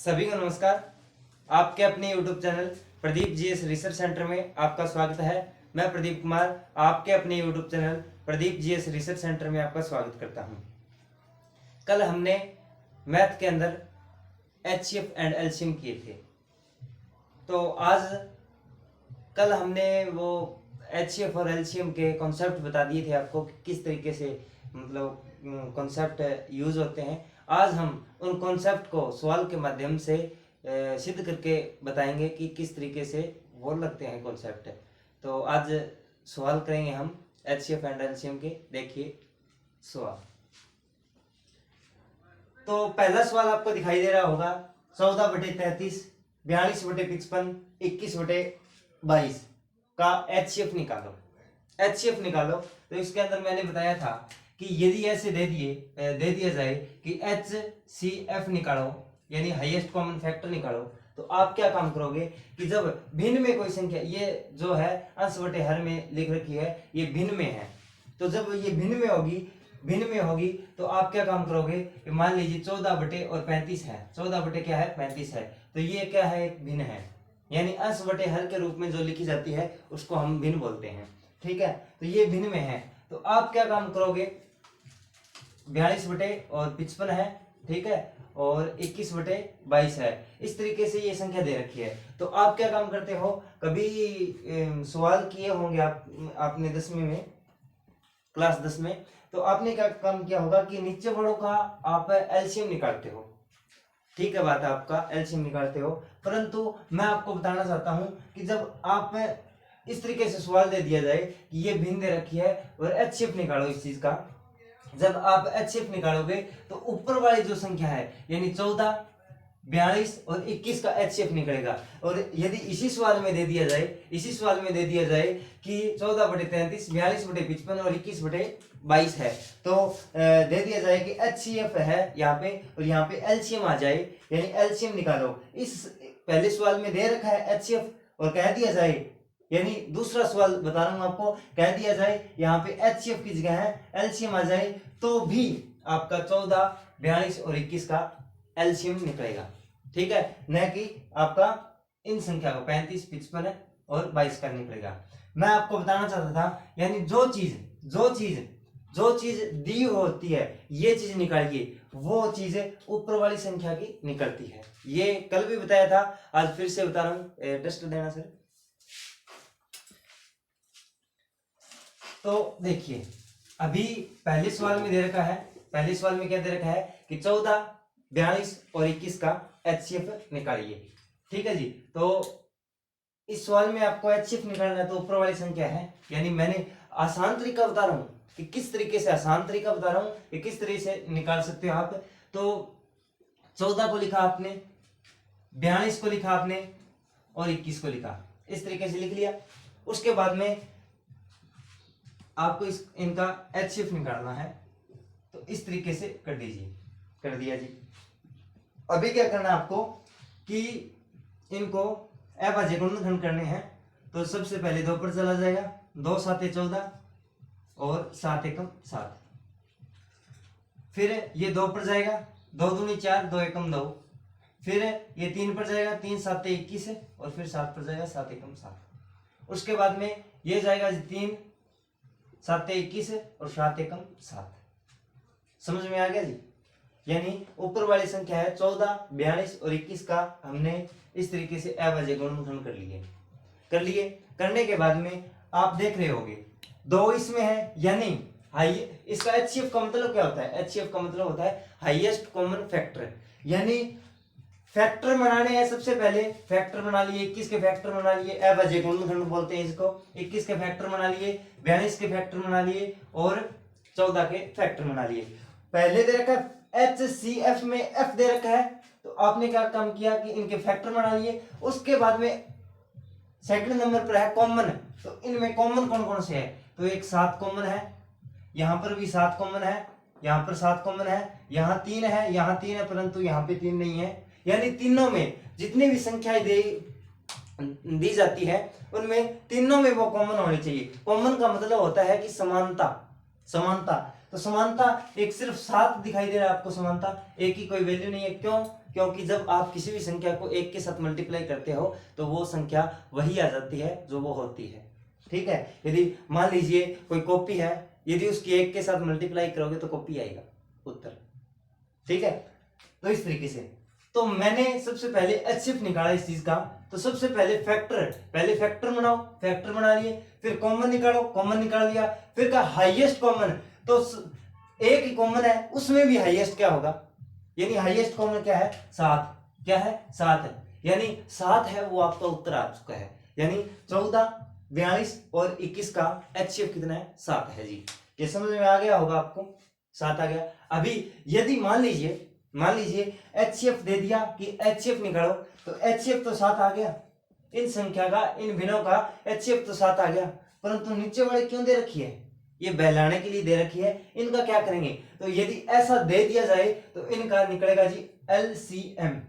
सभी को नमस्कार। आपके अपने YouTube channel Pradeep GS research centre में आपका स्वागत है। मैं प्रदीप कुमार आपके अपने YouTube channel Pradeep GS research centre में आपका स्वागत करता हूं। कल हमने मैथ के अंदर HCF एंड एलसीएम किए थे, तो आज कल हमने वो HCF और एलसीएम के कॉन्सेप्ट बता दिए थे आपको कि किस तरीके से मतलब कॉन्सेप्ट यूज होते हैं। आज हम उन कॉन्सेप्ट को सवाल के माध्यम से सिद्ध करके बताएंगे कि किस तरीके से वो लगते हैं कॉन्सेप्ट। तो आज सवाल करेंगे हम HCF एंड एलसीएम के। देखिए सवाल। तो पहला सवाल आपको दिखाई दे रहा होगा 14/33, 42/55, 21/22 का HCF निकालो। HCF निकालो तो इसके अंदर मैंने बताया था कि यदि ऐसे दे दिया जाए कि HCF निकालो यानी हाईएस्ट कॉमन फैक्टर निकालो, तो आप क्या काम करोगे कि जब भिन्न में कोई संख्या, ये जो है अंश बटे हर में लिख रखी है, ये भिन्न में है, तो जब ये भिन्न में होगी तो आप क्या काम करोगे कि मान लीजिए 14/35 है, 14/35 है, तो ये क्या है, एक भिन्न है, यानी अंश बटे हर के रूप में जो लिखी जाती है उसको हम भिन्न बोलते हैं। ठीक है, तो ये भिन्न में है, तो आप क्या काम करोगे, 42/55 है, ठीक है, और 21/22 है, इस तरीके से ये संख्या दे रखी है। तो आप क्या काम करते हो, कभी सवाल किए होंगे आपने 10वीं में, क्लास 10 में, तो आपने क्या काम किया होगा कि नीचे बड़ों का आप एलसीएम निकालते हो। ठीक है, बात है, आपका एलसीएम निकालते हो, परंतु मैं आपको बताना चाहता हूं कि जब आप इस तरीके से सवाल दे दिया जाए कि ये भिन्न दे रखी है और HCF निकालो इस चीज का, जब आप HCF निकालोगे तो ऊपर वाली जो संख्या है यानी 14, 42 और 21 का HCF निकलेगा। और यदि इसी सवाल में दे दिया जाए कि 14/33, 42/55 और 21/22 है, तो दे दिया जाए कि HCF है यहाँ पे और यहाँ पे LCM आ जाए, यानी LCM निकालो। इस पहले सवाल में दे रखा है HCF और कह दिया जाए, यानी दूसरा सवाल बता रहा हूं आपको, कह दिया जाए यहाँ पे HCF की जगह है LCM आ जाए, तो भी आपका 14, 42 और 21 का LCM निकलेगा। ठीक है, न कि आपका इन संख्या को 35, 55 और 22 का निकलेगा। मैं आपको बताना चाहता था, यानी जो चीज दी होती है ये चीज निकालिए, वो चीज ऊपर वाली संख्या की निकलती है। ये कल भी बताया था, आज फिर से बता रहा हूं। टेस्ट देना सर। तो देखिए, अभी पहले सवाल में दे रखा है, पहले सवाल में क्या दे रखा है कि 14, 42 और 21 का HCF निकालिए। ठीक है जी, तो इस सवाल में आपको HCF निकालना है, तो ऊपर वाली संख्या है, यानी मैंने आसान तरीका बता रहा हूं कि किस तरीके से, आसान तरीका बता रहा हूं कि किस तरीके से निकाल सकते हो आप। तो 14 को लिखा आपने, 42 को लिखा आपने और 21 को लिखा, इस तरीके से लिख लिया। उसके बाद में आपको इनका HCF निकालना है, तो इस तरीके से कर दीजिए, कर दिया जी। अभी क्या करना है आपको कि इनको अभाज्य गुणनखंड करने हैं, तो सबसे पहले 2 पर चला जाएगा, 2 7 14 और 7 एकम 7, फिर ये 2 पर जाएगा, 2 दूनी 4, 2 एकम 2, फिर ये 3 पर जाएगा, 3 7 21 और फिर 7 पर जाएगा, 7 एकम 7। उसके बाद में ये जाएगा 3 7 21 और 7 एकम 7। समझ में आ गया जी? यानी ऊपर वाली संख्या है 14, 42 और 21 का हमने इस तरीके से अभाज्य गुणनखंड कर लिए। करने के बाद में आप देख रहे होगे 2 इसमें है, यानी इसका HCF का मतलब क्या होता है? HCF का मतलब होता है हाईएस्ट कॉमन फैक्टर, यानी फैक्टर बनाने हैं। सबसे पहले फैक्टर बना लिए, 21 के फैक्टर बना लिए, अभाज्य गुणनखंड बोलते हैं इसको। 21 के फैक्टर बना लिए, 42 के फैक्टर बना लिए और 14 के फैक्टर बना लिए। पहले दे रखा है HCF में F दे रखा है, तो आपने क्या काम किया कि इनके फैक्टर बना लिए। उसके बाद में सेकंड नंबर पर है कॉमन, तो इनमें कॉमन कौन कौन से है? तो एक 7 कॉमन है, यहां पर भी 7 कॉमन है, यहां पर 7 कॉमन है, यहां 3 है, यहां 3 है, परंतु यहां पे 3 नहीं है। यानी तीनों में जितनी भी संख्याएं दी जाती है उनमें तीनों में वो कॉमन होनी चाहिए। कॉमन का मतलब होता है कि समानता। तो समानता एक सिर्फ 7 दिखाई दे रहा है आपको, समानता एक की कोई वैल्यू नहीं है। क्यों? क्योंकि जब आप किसी भी संख्या को एक के साथ मल्टीप्लाई करते हो तो वो संख्या वही आ जाती है जो वो होती है। ठीक है, यदि मान लीजिए कोई कॉपी है, यदि उसकी एक के साथ मल्टीप्लाई करोगे तो कॉपी आएगा उत्तर। ठीक है, तो इस तरीके से तो मैंने सबसे पहले एचसीएफ निकाला इस चीज का। तो सबसे पहले फैक्टर बनाओ, फैक्टर बना लिए, फिर कॉमन निकालो, कॉमन निकाल लिया, फिर का हाईएस्ट कॉमन, तो एक ही कॉमन है उसमें भी हाईएस्ट क्या होगा, यानी हाईएस्ट कॉमन क्या है 7, क्या है 7 है, यानी 7 है वो आपका उत्तर आ चुका है। यानी 14, 42 और 21 का एचसीएफ कितना है 7 है जी। ये समझ में आ गया होगा आपको, 7 आ गया। अभी यदि मान लीजिए एचसीएफ दे दिया कि एचसीएफ निकालो, तो एचसीएफ तो 7 आ गया, इन संख्या का, इन भिन्नों का एचसीएफ तो 7 आ गया, परंतु नीचे वाले क्यों दे रखी है, ये बहलाने के लिए दे रखी है। इनका क्या करेंगे, तो यदि ऐसा दे दिया जाए तो इनका निकलेगा जी एलसीएम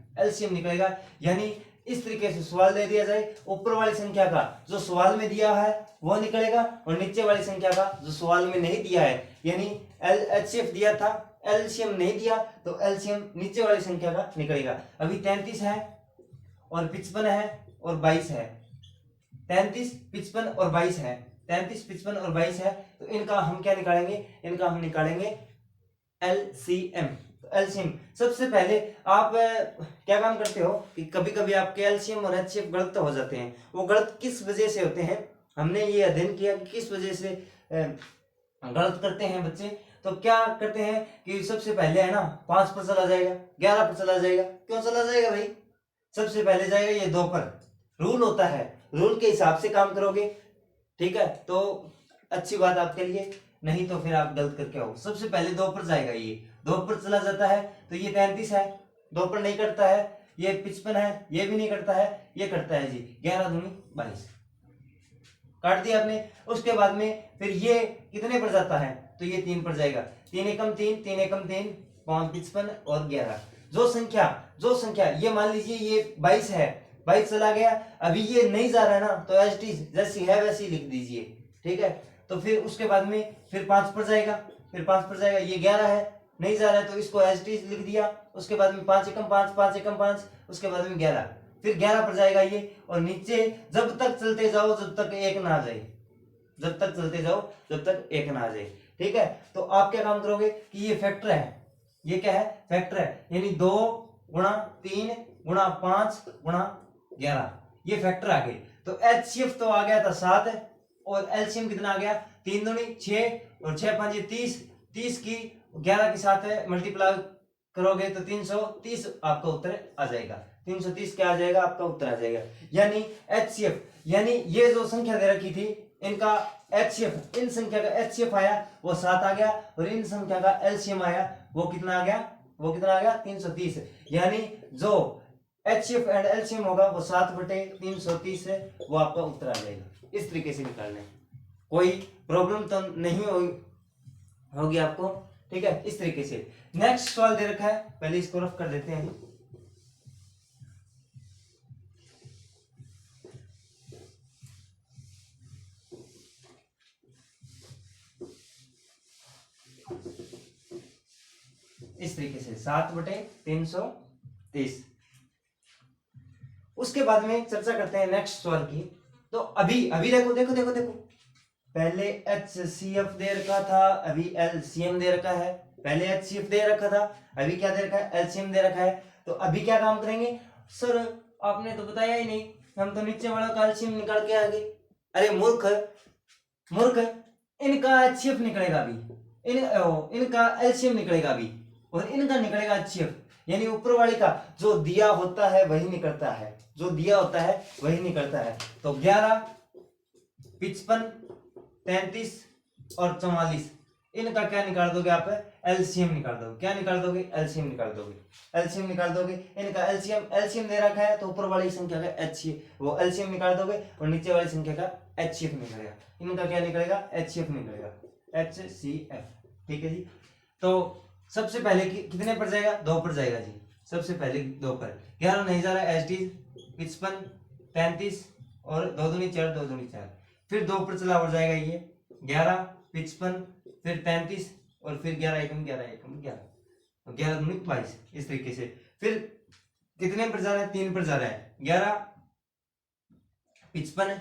निकलेगा। यानी इस तरीके से सवाल दे दिया जाए, ऊपर वाली संख्या का जो सवाल में दिया है वो निकलेगा, और नीचे वाली संख्या का जो सवाल में नहीं दिया है, यानी एचसीएफ दिया था, एलसीएम नहीं दिया, तो एलसीएम नीचे वाली संख्या का निकलेगा। अभी 33 है और 55 है और 22 है, 33, 55 और 22 है, 33, 55 और 22 है, तो इनका हम क्या निकालेंगे, इनका हम निकालेंगे एलसीएम। एलसीएम सबसे पहले आप क्या काम करते हो कि कभी कभी आपके एलसीएम और एचसीएफ गलत हो जाते हैं। वो गलत किस वजह से होते हैं, हमने ये अध्ययन किया कि किस वजह से गलत करते हैं बच्चे। तो क्या करते हैं कि सबसे पहले है ना 5 पर चला जाएगा, 11 पर चला जाएगा, क्यों चला जाएगा भाई, सबसे पहले जाएगा ये 2 पर, रूल होता है, रूल के हिसाब से काम करोगे। ठीक है, तो अच्छी बात आपके लिए, नहीं तो फिर आप गलत करके आओ। सबसे पहले 2 पर जाएगा, ये 2 पर चला जाता है तो ये 33 है, 2 पर नहीं करता है, ये 55 है, ये भी नहीं करता है, ये करता है जी 11 दूनी 22, काट दिया आपने। उसके बाद में फिर ये कितने पर जाता है, तो ये 3 पर जाएगा, 3 एकम 3, 3 एकम 3, 5, 55 और 11। जो संख्या ये मान लीजिए ये 22 है, 22 चला गया, अभी ये नहीं जा रहा है ना, तो एज इट इज जैसी है वैसी लिख दीजिए। ठीक है, तो फिर उसके बाद में फिर 5 पर जाएगा, फिर 5 पर जाएगा, ये 11 है, नहीं जा रहा है तो इसको एज इट इज लिख दिया। उसके बाद में 5 एकम 5, 5 एकम 5, उसके बाद में 11, फिर 11 पर जाएगा ये, और नीचे जब तक चलते जाओ जब तक एक ना आ जाए, जब तक चलते जाओ जब तक एक ना आ जाए। ठीक है, तो आप क्या काम करोगे कि ये फैक्टर है, ये क्या है फैक्टर है, यानी 2 गुणा 3 गुणा 5 गुणा 11, ये फैक्टर आ गए। तो एचसीएफ तो आ गया था 7 और एलसीएम कितना आ गया, 3 दूनी 6 और 6 5 30, 30 की 11 के साथ मल्टीप्लाई करोगे तो 330 आपका उत्तर आ जाएगा, 330 क्या आ जाएगा आपका उत्तर आ जाएगा। यानी एचसीएफ, यानी ये जो संख्या दे रखी थी इनका एचसीएफ, इन संख्या का एचसीएफ आया वो 7 आ गया, और इन संख्या का एलसीएम आया वो कितना आ गया, वो कितना आ गया 330। यानी जो एचसीएफ एंड एलसीएम होगा वो 7/330 है, वो आपका उत्तर आ जाएगा। इस तरीके से निकालना है, कोई प्रॉब्लम तो नहीं होगी आपको। ठीक है, इस तरीके से। नेक्स्ट सवाल दे रखा है, पहले इसको रफ कर देते हैं। इस तरीके से 7/330। उसके बाद में चर्चा करते हैं नेक्स्ट सवाल की। तो अभी देखो देखो देखो देखो, पहले एचसीएफ दे रखा था, अभी एलसीएम दे रखा है। पहले एचसीएफ दे रखा था, अभी क्या दे रखा है, एलसीएम दे रखा है। तो अभी क्या काम करेंगे, सर आपने तो बताया ही नहीं, हम तो नीचे वाला का एलसीएम निकाल के आ गए। अरे मूर्ख, इनका एचसीएफ निकलेगा अभी, इनका एलसीएम निकलेगा अभी, और इनका निकलेगा एचसीएफ। यानी ऊपर वाली का जो दिया होता है वही निकलता है, जो दिया होता है वही निकलता है। तो 11, 55, 33 और 44, इनका क्या निकाल दोगे आप, एलसीएम निकाल दोगे। क्या निकाल दोगे, एलसीएम निकाल दोगे, एलसीएम निकाल दोगे। इनका एलसीएम दे रखा है, तो ऊपर वाली संख्या का एचसीएफ वो एलसीएम निकाल दोगे, और नीचे वाली संख्या का एचसीएफ निकलेगा। इनका क्या निकलेगा, एचसीएफ निकलेगा, एचसीएफ। ठीक है जी। तो सबसे पहले कितने पर जाएगा, 2 पर जाएगा जी, सबसे पहले 2 पर। 11 नहीं जा रहा है, एचडी 55, 33 और 2 दूनी 4, 2 दूनी 4, फिर 2 पर चला और जाएगा ये 11, 55, फिर 33 और फिर 11 एकम 11 एकम 11, 11 दूनी 22। इस तरीके से फिर कितने पर जा रहा है, 3 पर जा रहा है, 11 55,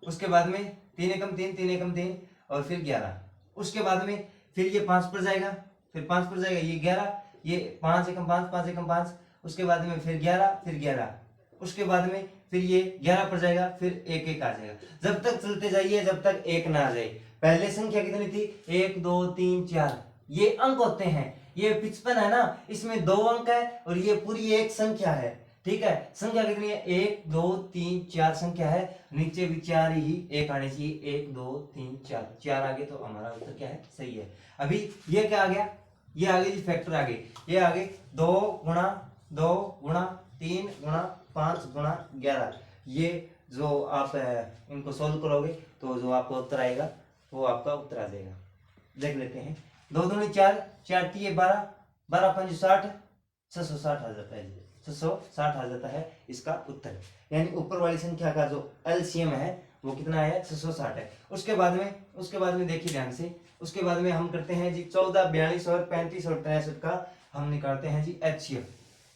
उसके बाद में 3 एकम 3 3 एकम 3 और फिर 11, उसके बाद में फिर ये 5 पर जाएगा, फिर 5 पर जाएगा, ये 11, ये 5 एकम 5 5 एकम 5, उसके बाद में फिर 11 फिर 11, उसके बाद में फिर ये 11 पर जाएगा, फिर 1 1 आ जाएगा, जब तक चलते जाइए जब तक 1 ना आ जाए। पहले संख्या कितनी थी, 1 2 3 4, ये अंक होते हैं, ये 55 है ना, इसमें 2 अंक है और ये पूरी एक संख्या है, ठीक है। संख्या कितनी है, 1 2 3 4 संख्या है, नीचे भी 4 ही 1 आने चाहिए, 1 2 3 4, 4 आगे तो हमारा उत्तर क्या है, सही है। अभी ये क्या आ गया, ये आगे जी फैक्टर आगे, ये आगे 2 गुणा 2 गुणा 3 गुणा 5 गुणा 11, ये जो आप इनको सोल्व करोगे तो जो आपका उत्तर आएगा वो आपका उत्तर आ जाएगा। देख लेते हैं, 2 दूनी 4 4 3 12 12 5 60, 660 आ जाता है, 660 आ जाता है इसका उत्तर। यानी ऊपर वाली संख्या का जो एलसीएम है वो कितना है, 660 है। उसके बाद में देखिए ध्यान से, उसके बाद में हम करते हैं जी 14 42 और 35 और 63 का हम निकालते हैं जी एचसीएफ।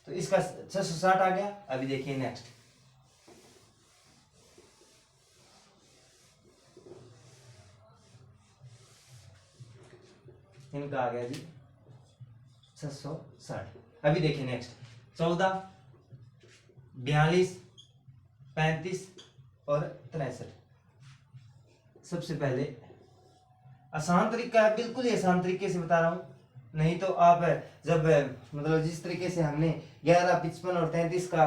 तो इसका 660 आ गया। अभी देखिए नेक्स्ट, इनका आ गया जी 660। अभी देखिए नेक्स्ट, 14 42 35 और 63। सबसे पहले आसान तरीका है, बिल्कुल ही आसान तरीके से बता रहा हूं, नहीं तो आप जब मतलब जिस तरीके से हमने 11 55 और 33 का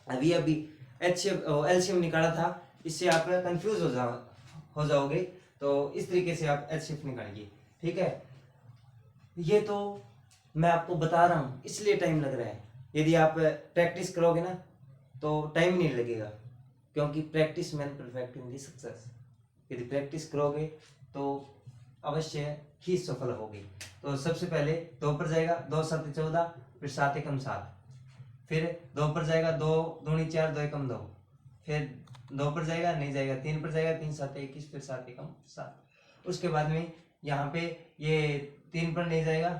अभी एलसीएम निकाला था, इससे आप कंफ्यूज हो जाओगे। तो इस तरीके से आप एलसीएम निकालिए, ठीक है। ये तो मैं आपको बता रहा हूँ इसलिए टाइम लग रहा है, यदि आप प्रैक्टिस करोगे ना तो टाइम नहीं लगेगा, क्योंकि practice man perfect in the success. यदि प्रैक्टिस करोगे तो अवश्य ही सफल होगी। तो सबसे पहले 2 पर जाएगा, 2 7 14, फिर 7 एकम 7, फिर 2 पर जाएगा, 2 दूनी 4 2 एकम 2, फिर 2 पर जाएगा नहीं जाएगा, 3 पर जाएगा, 3 7 21, फिर 7 एकम 7। उसके बाद में यहाँ पे ये 3 पर नहीं जाएगा,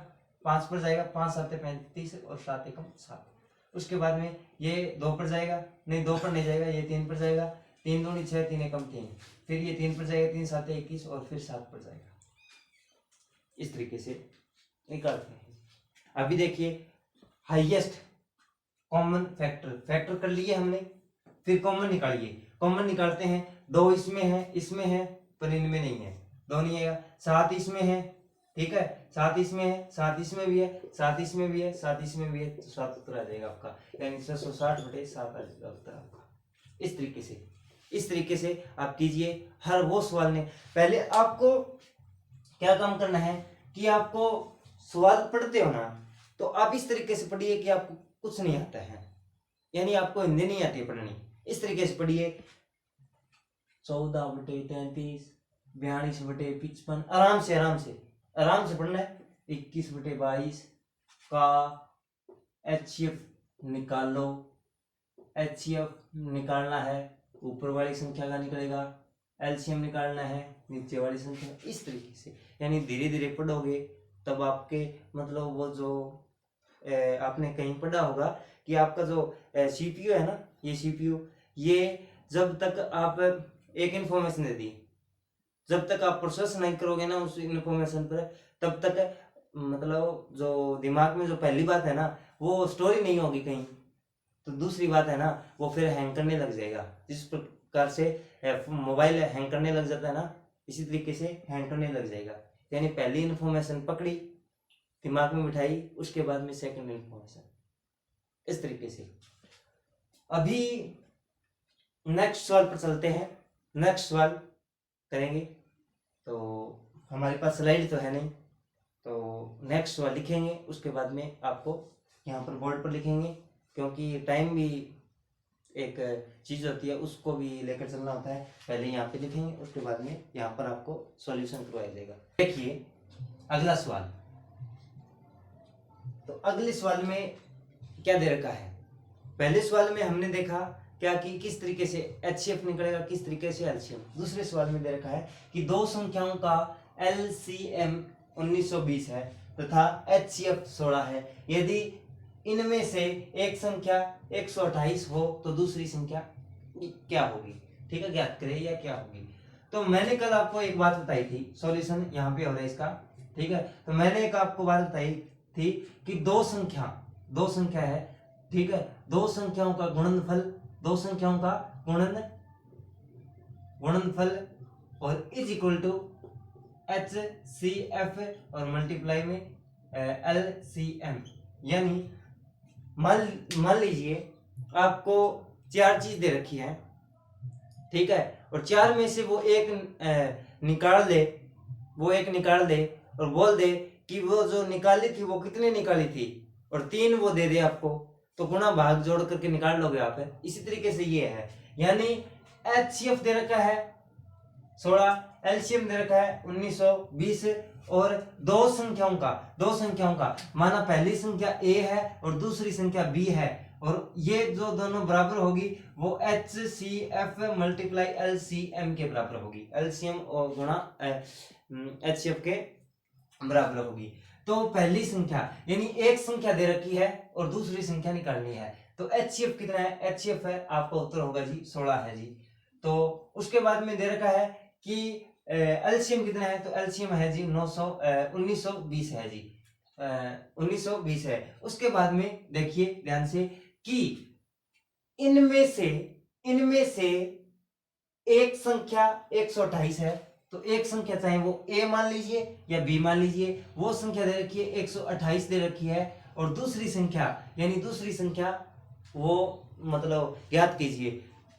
5 पर जाएगा, 5 7 35 और 7 एकम 7। उसके बाद में ये 2 पर जाएगा, नहीं 2 पर नहीं जाएगा, ये 3 पर जाएगा, 3 दूनी 6 3 एकम 3, फिर ये 3 पर जाएगा, 3 7 21 और फिर 7 पर जाएगा। इस तरीके से निकालते हैं। अभी देखिए हाईएस्ट कॉमन फैक्टर कर लिए हमने, फिर कॉमन निकालिए। कॉमन निकालते हैं, 2 इसमें है पर इनमें नहीं है, 2 नहीं आएगा। 7 इसमें है, ठीक है, 7 इसमें है, 7 इसमें भी है, 7 इसमें भी है, 7 इसमें भी है, तो 7 उत्तर आ जाएगा आपका, यानी 660 बटे 7 आ जाएगा उत्तर आपका। इस तरीके से आप कीजिए हर वो सवाल ने। पहले आपको क्या काम करना है कि आपको सवाल पढ़ते हो ना तो आप इस तरीके से पढ़िए कि आपको कुछ नहीं आता है, यानी आपको हिंदी नहीं आती पढ़नी, इस तरीके से पढ़िए। 14 बटे 33, 42 बटे 55, आराम से पढ़ना है। 21 बटे 22 का एचसीएफ निकालो, एचसीएफ निकालना है, ऊपर वाली संख्या का निकलेगा, एलसीएम निकालना है, नीचे वाली संख्या। इस तरीके से यानी धीरे धीरे पढ़ोगे तब आपके मतलब वो जो आपने कहीं पढ़ा होगा कि आपका जो सीपीयू है ना, ये सीपीयू, ये जब तक आप एक इन्फॉर्मेशन दे दी, जब तक आप प्रोसेस नहीं करोगे ना उस इन्फॉर्मेशन पर, तब तक मतलब जो दिमाग में जो पहली बात है ना वो स्टोरी नहीं होगी कहीं, तो दूसरी बात है ना वो फिर हैंग करने लग जाएगा। जिस प्रकार से मोबाइल हैंग करने लग जाता है ना, इसी तरीके से हैंग करने लग जाएगा। यानी पहली इन्फॉर्मेशन पकड़ी, दिमाग में बिठाई, उसके बाद में सेकंड इन्फॉर्मेशन, इस तरीके से। अभी नेक्स्ट सवाल पर चलते हैं, नेक्स्ट सवाल करेंगे। तो हमारे पास स्लाइड तो है नहीं, तो नेक्स्ट सवाल लिखेंगे, उसके बाद में आपको यहाँ पर बोर्ड पर लिखेंगे, क्योंकि टाइम भी एक चीज होती है, उसको भी लेकर चलना होता है। पहले यहाँ पे लिखेंगे, उसके बाद में यहाँ पर आपको सॉल्यूशन करवाया जाएगा। देखिए अगला सवाल, तो अगले सवाल में क्या दे रखा है। पहले सवाल में हमने देखा क्या कि किस तरीके से एचसीएफ निकलेगा, किस तरीके से एलसीएम। दूसरे सवाल में दे रखा है कि दो संख्याओं का एलसीएम 1920 है तथा एचसीएफ 16 है। यदि इनमें से एक संख्या 128 हो तो दूसरी संख्या क्या होगी, ठीक है, ज्ञात करें या क्या होगी। तो मैंने कल आपको एक बात बताई थी, सॉल्यूशन यहाँ पे हो रहा है इसका, ठीक है। तो मैंने एक आपको बात बताई थी कि दो संख्या है, ठीक है, दो संख्याओं का गुणनफल, दो संख्याओं का गुणनफल और इज इक्वल टू HCF और मल्टीप्लाई में LCM। यानी मान लीजिए आपको चार चीज दे रखी है, ठीक है, और चार में से वो एक निकाल दे और बोल दे कि वो जो निकाली थी वो कितने निकाली थी, और तीन वो दे दे आपको, तो गुणा भाग जोड़ करके निकाल लोगे आप। इसी तरीके से ये है, यानी HCF दे रखा है 16, LCM दे रखा है 1920, और दो संख्याओं का माना पहली संख्या A है और दूसरी संख्या B है, और ये जो दोनों बराबर होगी वो HCF मल्टीप्लाई LCM के बराबर होगी, LCM और गुणा HCF के बराबर होगी। तो पहली संख्या यानी एक संख्या दे रखी है और दूसरी संख्या निकालनी है, तो HCF कितना है, HCF है आपका उत्तर होगा जी 16 है जी। तो उसके बाद में दे रखा है कि LCM कितना है, तो LCM है जी 1920 है जी, 1920 है। उसके बाद में देखिए ध्यान से कि इनमें से एक संख्या 128 है, तो एक संख्या चाहे वो A मान लीजिए या B मान लीजिए, वो संख्या दे रखी है 128 दे रखी है, और दूसरी संख्या वो मतलब ज्ञात कीजिए,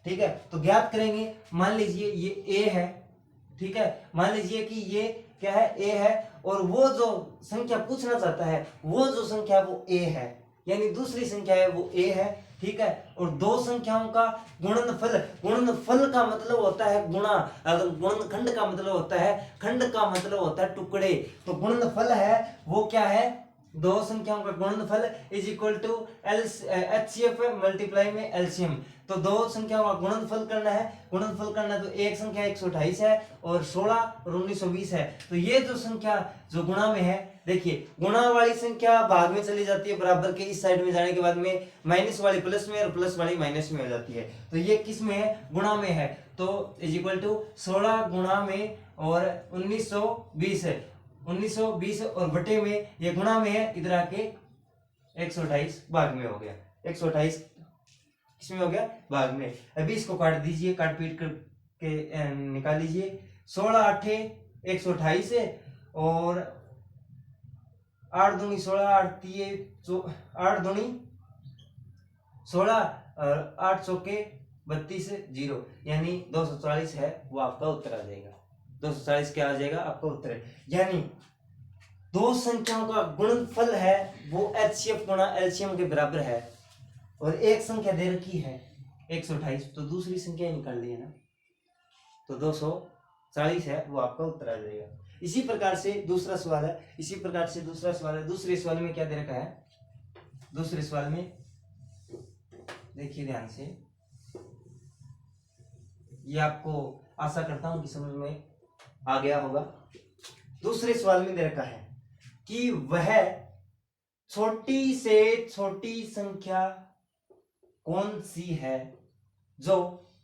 ठीक है। तो ज्ञात करेंगे, मान लीजिए ये A है, ठीक है, मान लीजिए कि ये क्या है, A है, और वो जो संख्या पूछना चाहता है वो जो संख्या वो A है, यानी दूसरी संख्या है वो A है, ठीक है। और दो संख्याओं का गुणनफल का मतलब होता है गुणा, अगर गुणनखंड का मतलब होता है, खंड का मतलब होता है टुकड़े, तो गुणनफल है वो क्या है, दो संख्याओं का गुणनफल is equal to HCF multiply में LCM। तो दो संख्याओं का गुणनफल करना तो एक संख्या 128 है और 16 और 1920 है, तो ये जो संख्या जो गुणा में है, देखिए गुणा वाली संख्या भाग में चली जाती है, बराबर के इस साइड में जाने के बाद में माइनस वाली प्लस में और प्लस वाली माइनस में हो जाती है, तो ये किस में है, गुणा में है, तो इज इक्वल टू 16 गुणा में और 1920 है, 1920 और बटे में ये गुणा में है, इधर आके 128 भाग में हो गया, 128 किसमें हो गया, भाग में। अभी इसको काट दीजिए, काट पीट करके निकाल लीजिए, 16 8 128 है और 8 दूनी 16, 8 दूनी 16 और 8 चौके 32 0, यानी 240 है वो आपका उत्तर आ जाएगा, 240 क्या आ जाएगा आपका उत्तर, यानी दो संख्याओं का गुणनफल है वो HCF गुणा LCM के बराबर है, और एक संख्या दे रखी है 128, तो दूसरी संख्या निकाल ली है ना, तो 240 है वो आपका उत्तर आ जाएगा। इसी प्रकार से दूसरा सवाल है, दूसरे सवाल में क्या दे रखा है, दूसरे सवाल में देखिए ध्यान से, ये आपको आशा करता हूं कि समझ में आ गया होगा। दूसरे सवाल में दे रखा है कि वह छोटी से छोटी संख्या कौन सी है जो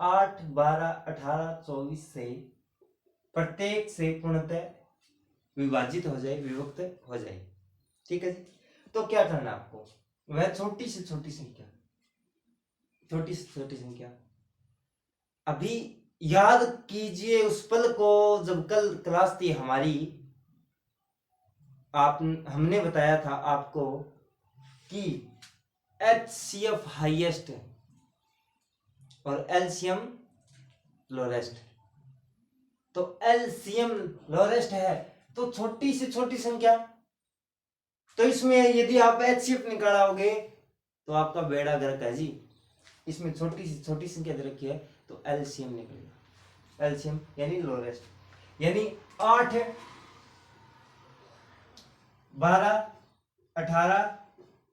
8 12 18 24 से प्रत्येक से पूर्णतः विभाजित हो जाए, विभक्त हो जाए, ठीक है जी। तो क्या करना आपको, वह छोटी से छोटी संख्या, अभी याद कीजिए उस पल को जब कल क्लास थी हमारी, हमने बताया था आपको कि HCF हाईएस्ट और LCM लोएस्ट, तो LCM लोएस्ट है तो छोटी से छोटी संख्या, तो इसमें यदि आप HCF निकालोगे तो आपका बेड़ा गर्क है जी, इसमें छोटी से छोटी संख्या दे रखी है तो LCM निकलेगा, LCM यानी लोएस्ट, यानी 8 12 18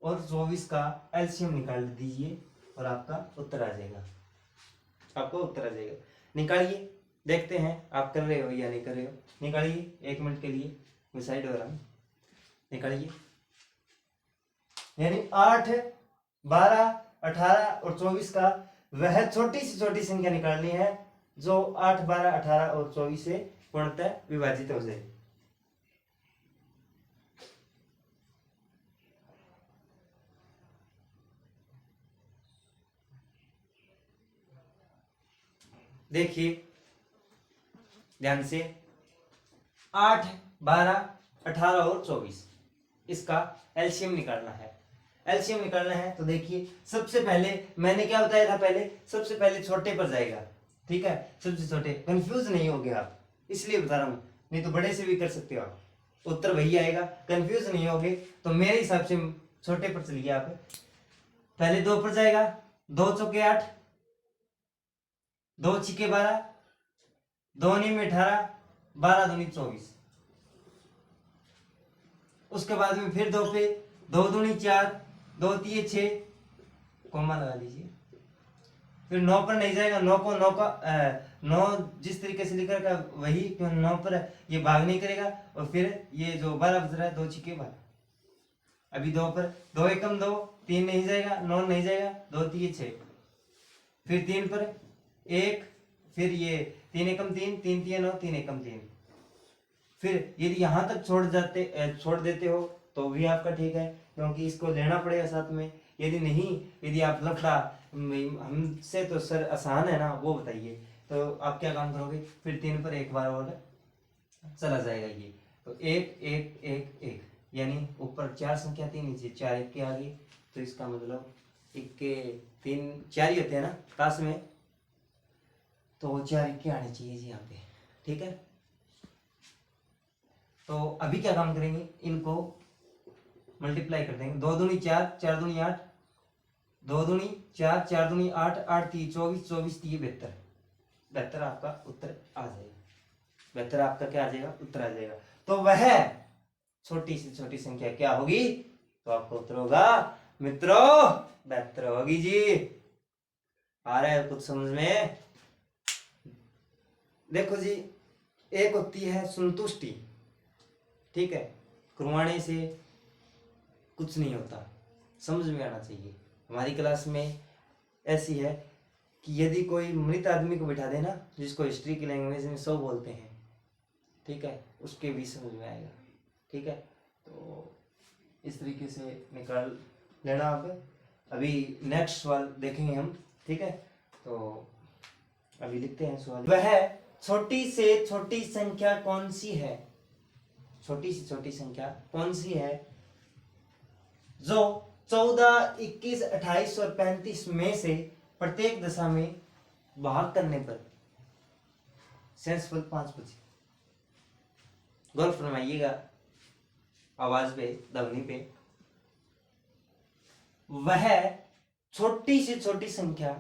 और 24 का LCM निकाल दीजिए और आपका उत्तर आ जाएगा, निकालिए, देखते हैं आप कर रहे हो या नहीं कर रहे हो, निकालिए 1 मिनट के लिए, मैं साइड हो रहा हूं, निकालिए। यानी 8, 12, 18 और 24 का वह छोटी से छोटी संख्या निकालनी है जो 8, 12, 18 और 24 से पूर्णतः विभाजित हो जाए। देखिए ध्यान से, 8, 12, 18 और 24 इसका एलसीएम निकालना है। एलसीएम निकालना है तो देखिए सबसे पहले मैंने क्या बताया था, पहले सबसे पहले छोटे पर जाएगा, ठीक है, सबसे छोटे। कंफ्यूज नहीं होगे आप, इसलिए बता रहा हूं, नहीं तो बड़े से भी कर सकते हो आप, उत्तर वही आएगा। कंफ्यूज नहीं होगे तो मेरे हिसाब से छोटे पर चलिए आप। पहले 2 पर जाएगा, 2 चौके 8, 2 छिके 12, 2 नीम 18, 12 दूनी 24। उसके बाद में फिर 2 पे, 2 दूनी 4, 2 तिये 6, कॉमा लगा दीजिए। फिर 9 पर नहीं जाएगा, 9 को 9 जिस तरीके से लिखा है वही, क्यों 9 पर ये भाग नहीं करेगा। और फिर ये जो 12 बज रहा है, 2 छिके 12। अभी 2 पर, 2 एकम 2, 3 नहीं जाएगा, 9 नहीं जाएगा, 2 तिये 6। फिर 3 पर 1, फिर ये 3 एकम 3, 3 तिये 9, 3 एकम 3। फिर यदि यहां तक छोड़ देते हो तो भी आपका ठीक है, क्योंकि इसको लेना पड़ेगा साथ में। यदि नहीं, यदि आप लफड़ा हमसे तो सर आसान है ना वो बताइए, तो आप क्या काम करोगे, फिर 3 पर एक बार और चला जाएगा ये, तो 1, 1, 1, 1, यानी ऊपर 4 संख्या थी, नीचे 4 1 के आगे। तो इसका मतलब 1 के 3 4 ही होते हैं ना क्लास में, तो 4 1 के आने चाहिए जी यहाँ पे, ठीक है। तो अभी क्या काम करेंगे, इनको मल्टीप्लाई कर देंगे। 2 दूनी 4, 4 दूनी 8, 2 दूनी 4, 4 दूनी 8, 8 3 24, 24 3 72। 72 आपका उत्तर आ जाएगा। 72 आपका क्या आ जाएगा, उत्तर आ जाएगा। तो वह छोटी से छोटी संख्या क्या होगी, तो आपका उत्तर होगा मित्रों 72 होगी जी। आ रहा है कुछ समझ में? देखो जी, एक होती है संतुष्टि, ठीक है, करवाने से कुछ नहीं होता, समझ में आना चाहिए। हमारी क्लास में ऐसी है कि यदि कोई मृत आदमी को बिठा देना, जिसको हिस्ट्री की लैंग्वेज में 100 बोलते हैं, ठीक है, उसके भी समझ में आएगा, ठीक है। तो इस तरीके से निकाल लेना आप। अभी नेक्स्ट सवाल देखेंगे हम, ठीक है। तो अभी लिखते हैं सवाल। वह छोटी से छोटी संख्या कौन सी है, छोटी से छोटी संख्या कौन सी है जो 14, 21, 28 और 35 में से प्रत्येक दशा में भाग करने पर सेंसफुल 5 बचे। गौर फरमाइएगा आवाज पे, ध्वनि पे। वह छोटी से छोटी संख्या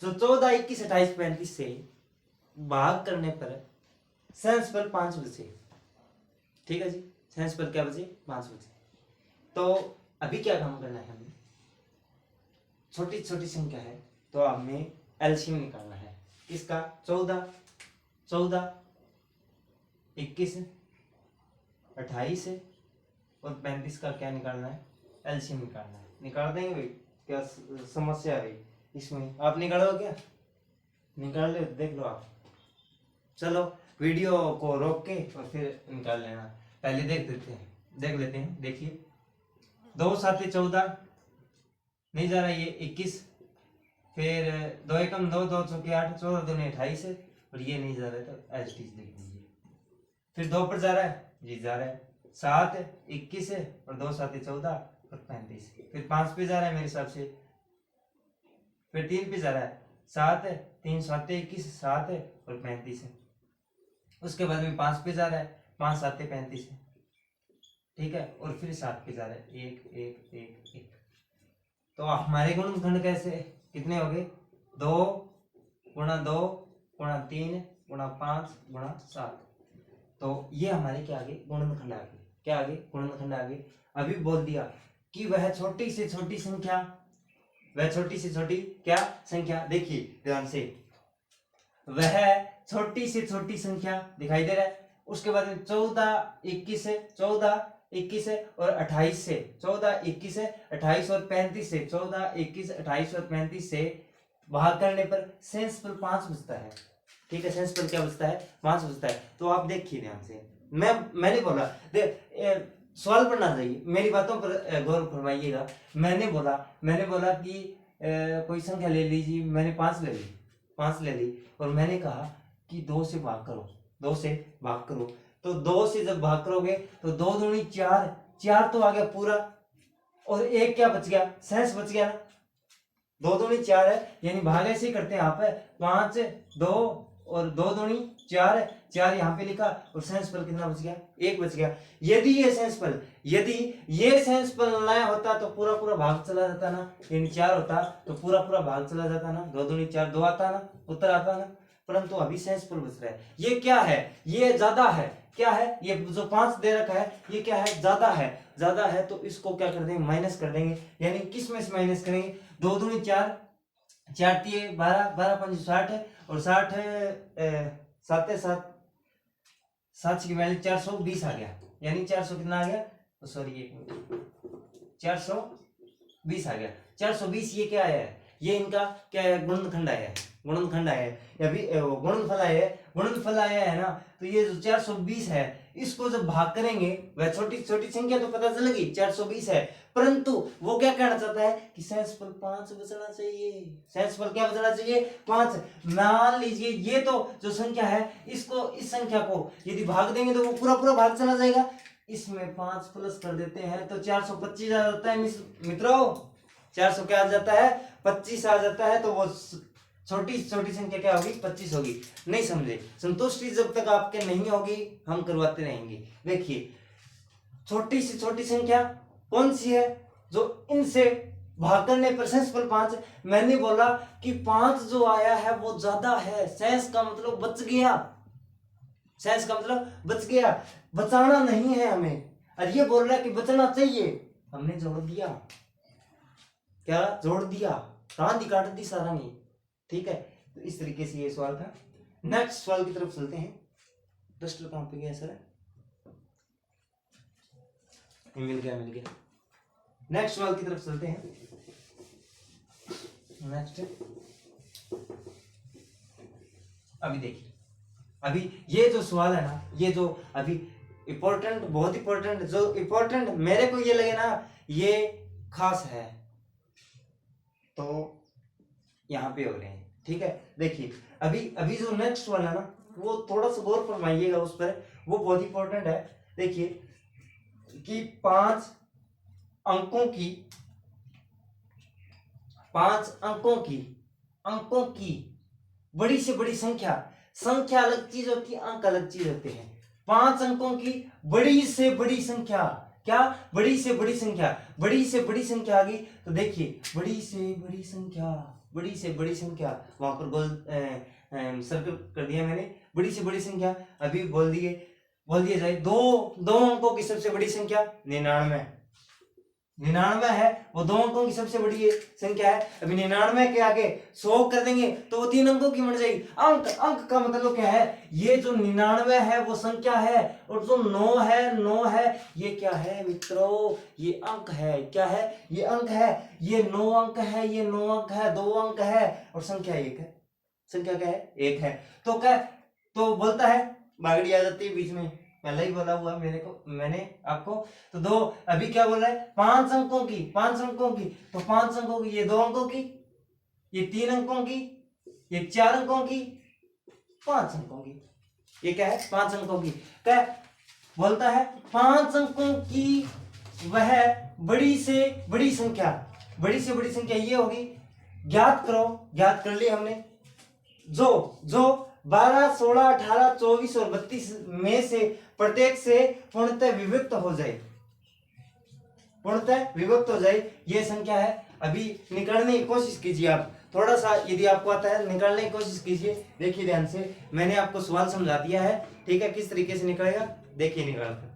जो 14, 21, 28, 35 से भाग करने पर सेंसफुल 5 बचे, ठीक है जी। सेंसफुल क्या बचे, 5 बचे। तो अभी क्या काम करना है हमें, छोटी छोटी संख्या है तो हमें एलसीएम निकालना है। इसका 14, 21, 28 और 35 का क्या निकालना है, एलसीएम निकालना है। निकाल देंगे भाई, क्या समस्या है भाई इसमें? आप निकालो क्या, निकाल ले, देख लो आप। चलो वीडियो को रोक के और फिर निकाल लेना। पहले देख लेते हैं। देखिए 2 7 14 नहीं जा रहा, ये 21, फिर 2 एकम 2, 2 चौके 8, 14 दूनी 28 और ये नहीं जा रहा है, तो एज टीज लिख दीजिए। फिर 2 पर जा रहा है जी, जा रहा है 7, 21 और 2 7 14 और 35। फिर 5 पे जा रहा है मेरे हिसाब से, फिर 3 पे जा रहा है 7, 3 7 21, 7 और 35 है। उसके बाद में 5 पे जा रहा है, 5 7 35 है, ठीक है। और फिर 7 पे जा रहा है, 1 1 1 1। तो हमारे गुणनखंड कैसे कितने हो गए, 2 गुणा 2 गुणा 3 गुणा 5 गुणा 7। तो ये हमारे क्या आ गए, गुणनखंड आ गए। क्या आ गए, गुणनखंड आ गए। अभी बोल दिया कि वह छोटी से छोटी संख्या, वह छोटी से छोटी क्या संख्या, देखिए ध्यान से, वह छोटी से छोटी संख्या दिखाई दे रहा है। उसके बाद में 14, 21, 14, 21 है और 28 से 14, 21 है 28 और 35 से 14, 21, 28 और 35 से भाग करने पर सेंसफुल 5 बचता है। ठीक है, सेंसफुल क्या बचता है? 5 बचता है। तो आप देखिए ध्यान से, मैंने बोला सवाल पढ़ना चाहिए, मेरी बातों पर गौर फरमाइएगा। मैंने बोला कि कोई संख्या ले लीजिए, मैंने 5 ले ली और मैंने कहा कि 2 से भाग करो, 2 से भाग करो। तो 2 से जब भाग करोगे तो 2 दूनी 4, 4 तो आ गया पूरा और एक क्या बच गया? शेष बच गया ना। 2 दूनी 4 है, यानी भाग ऐसे ही करते हैं यहाँ पे 5, 2 और 2 दूनी 4 है, 4 यहाँ पे लिखा और सेंसफल कितना बच गया? 1 बच गया। यदि ये सेंसफल ना होता तो पूरा पूरा भाग चला जाता ना, यानी 4 होता तो पूरा पूरा भाग चला जाता ना, 2 दूनी 4, 2 आता ना, उत्तर आता ना। परंतु अभी सेंसफुल बच रहा है। ये क्या है? ये ज्यादा है। क्या है? ये जो 5 दे रखा है ये क्या है? ज्यादा है तो इसको क्या कर देंगे? माइनस कर देंगे। यानी किस में से माइनस करेंगे? 2 दूनी 4, 4 तिये 12, 12 5 60 है और 60 है 7 7 की वैल्यू 420 आ गया। यानी 400 कितना आ गया? सॉरी 1 मिनट, 420 आ गया। 420 ये क्या है? ये इनका क्या है? गुणनखंड आया है, गुणनखंड आया है। अभी गुणनफल आया है ना। तो ये जो 420 है इसको जब भाग करेंगे वह छोटी छोटी संख्या तो पता चलेगी 420 है, परंतु वो क्या कहना चाहता है कि सेंसफल 5 बचना चाहिए। सेंसफल क्या बचना चाहिए? 5। मान लीजिए ये तो जो संख्या है इसको, इस संख्या को यदि भाग देंगे तो वो पूरा पूरा भाग चला जाएगा। इसमें 5 प्लस कर देते हैं तो 425 आ जाता है मित्रों। 400 क्या आ जाता है? 25 आ जाता है। तो वो छोटी छोटी संख्या क्या होगी? 25 होगी। नहीं समझे? संतुष्टि जब तक आपके नहीं होगी हम करवाते रहेंगे। देखिए छोटी से छोटी संख्या कौन सी है? जो इनसे भाग करने पर सेंसफुल 5। मैंने बोला कि 5 जो आया है वो ज्यादा है। सेंस का मतलब बच गया, सेंस का मतलब बच गया, बचाना नहीं है हमें। और ये बोल रहा है कि बचना चाहिए, हमने जोड़ दिया। क्या जोड़ दिया? कांदी काट दी सारा नहीं। ठीक है, तो इस तरीके से ये सवाल था। नेक्स्ट सवाल की तरफ चलते हैं। डस्टर कहां पे गया सर? मिल गया। नेक्स्ट सवाल की तरफ चलते हैं। नेक्स्ट अभी देखिए, अभी ये जो सवाल है ना, ये जो अभी इंपॉर्टेंट, बहुत इंपॉर्टेंट, जो इंपॉर्टेंट मेरे को ये लगे ना ये खास है, तो यहाँ पे हो रहे हैं। ठीक है, देखिए अभी जो नेक्स्ट वाला है ना वो थोड़ा सा गौर फरमाइएगा उस पर, वो बहुत इंपॉर्टेंट है। देखिए कि 5 अंकों की बड़ी से बड़ी संख्या अलग चीज होती है, अंक अलग चीज होते हैं। 5 अंकों की बड़ी से बड़ी संख्या, क्या? बड़ी से बड़ी संख्या आ गई। तो देखिए बड़ी से बड़ी संख्या वहां पर गोल सर्कल कर दिया मैंने। बड़ी से बड़ी संख्या अभी बोल दिए जाए। दो अंकों की सबसे बड़ी संख्या 99 है, वो 2 अंकों की सबसे बड़ी संख्या है। अभी 99 के आगे 100 कर देंगे तो वो 3 अंकों की बन जाएगी। अंक का मतलब क्या है? ये जो 99 है वो संख्या है और जो 9 है ये क्या है मित्रों? ये अंक है। क्या है? ये अंक है। ये 9 अंक है, ये 9 अंक है, 2 अंक है और संख्या 1 है। संख्या क्या है? 1 है। तो क्या तो बोलता है, बागड़ी आ जाती है बीच में, पहले ही बोला हुआ मैंने आपको। तो 2 अभी क्या बोल रहा है? 5 अंकों की तो 5 अंकों की, ये 2 अंकों की, ये 3 अंकों की, ये 4 अंकों की, 5 अंकों की। ये क्या है? 5 अंकों की। क्या बोलता है? 5 अंकों की वह बड़ी से बड़ी संख्या ये होगी। ज्ञात कर ली हमने। जो 12, 16, 18, 24 और 32 में से प्रत्येक से पूर्णतः विभक्त हो जाए, ये संख्या है। अभी निकालने की कोशिश कीजिए आप, थोड़ा सा यदि आपको आता है निकालने की कोशिश कीजिए। देखिए ध्यान से, मैंने आपको सवाल समझा दिया है। ठीक है, किस तरीके से निकलेगा देखिए निकाल कर।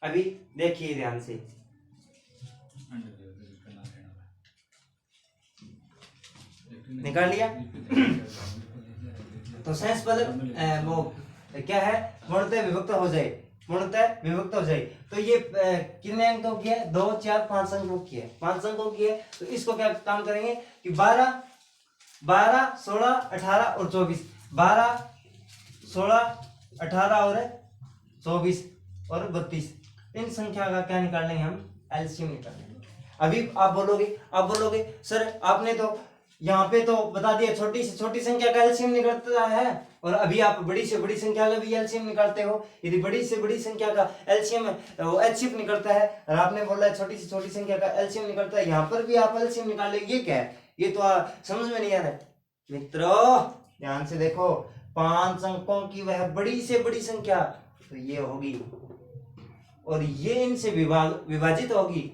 अभी देखिए ध्यान से, निकाल लिया। तो सेंस पद वो क्या है, पूर्णतः विभक्त हो जाए, पूर्णतः विभक्त हो जाए। तो ये कितने अंकों की है, 2 4 5 अंकों की है, 5 अंकों की है। तो इसको क्या काम करेंगे कि 12 16 18 और 24, 12 16 18 और 24 और 32, इन संख्या का क्या निकाल लेंगे हम, एलसीएम निकाल लेंगे। अभी आप बोलोगे सर आपने तो यहाँ पे तो बता दिया छोटी से छोटी संख्या का एलसीएम निकलता है, और अभी आप बड़ी से बड़ी संख्या का भी एलसीएम निकालते हो। यदि बड़ी से बड़ी संख्या का एलसीएम वो एचसीएफ निकलता है, और आपने बोला है छोटी से छोटी संख्या का एलसीएम निकलता है, यहाँ पर भी आप एलसीएम निकाल लेंगे। ये क्या है, ये तो समझ में नहीं आ रहा है। मित्रों ध्यान से देखो, 5 अंकों की वह बड़ी से बड़ी संख्या तो ये होगी, और ये इनसे विभाजित होगी,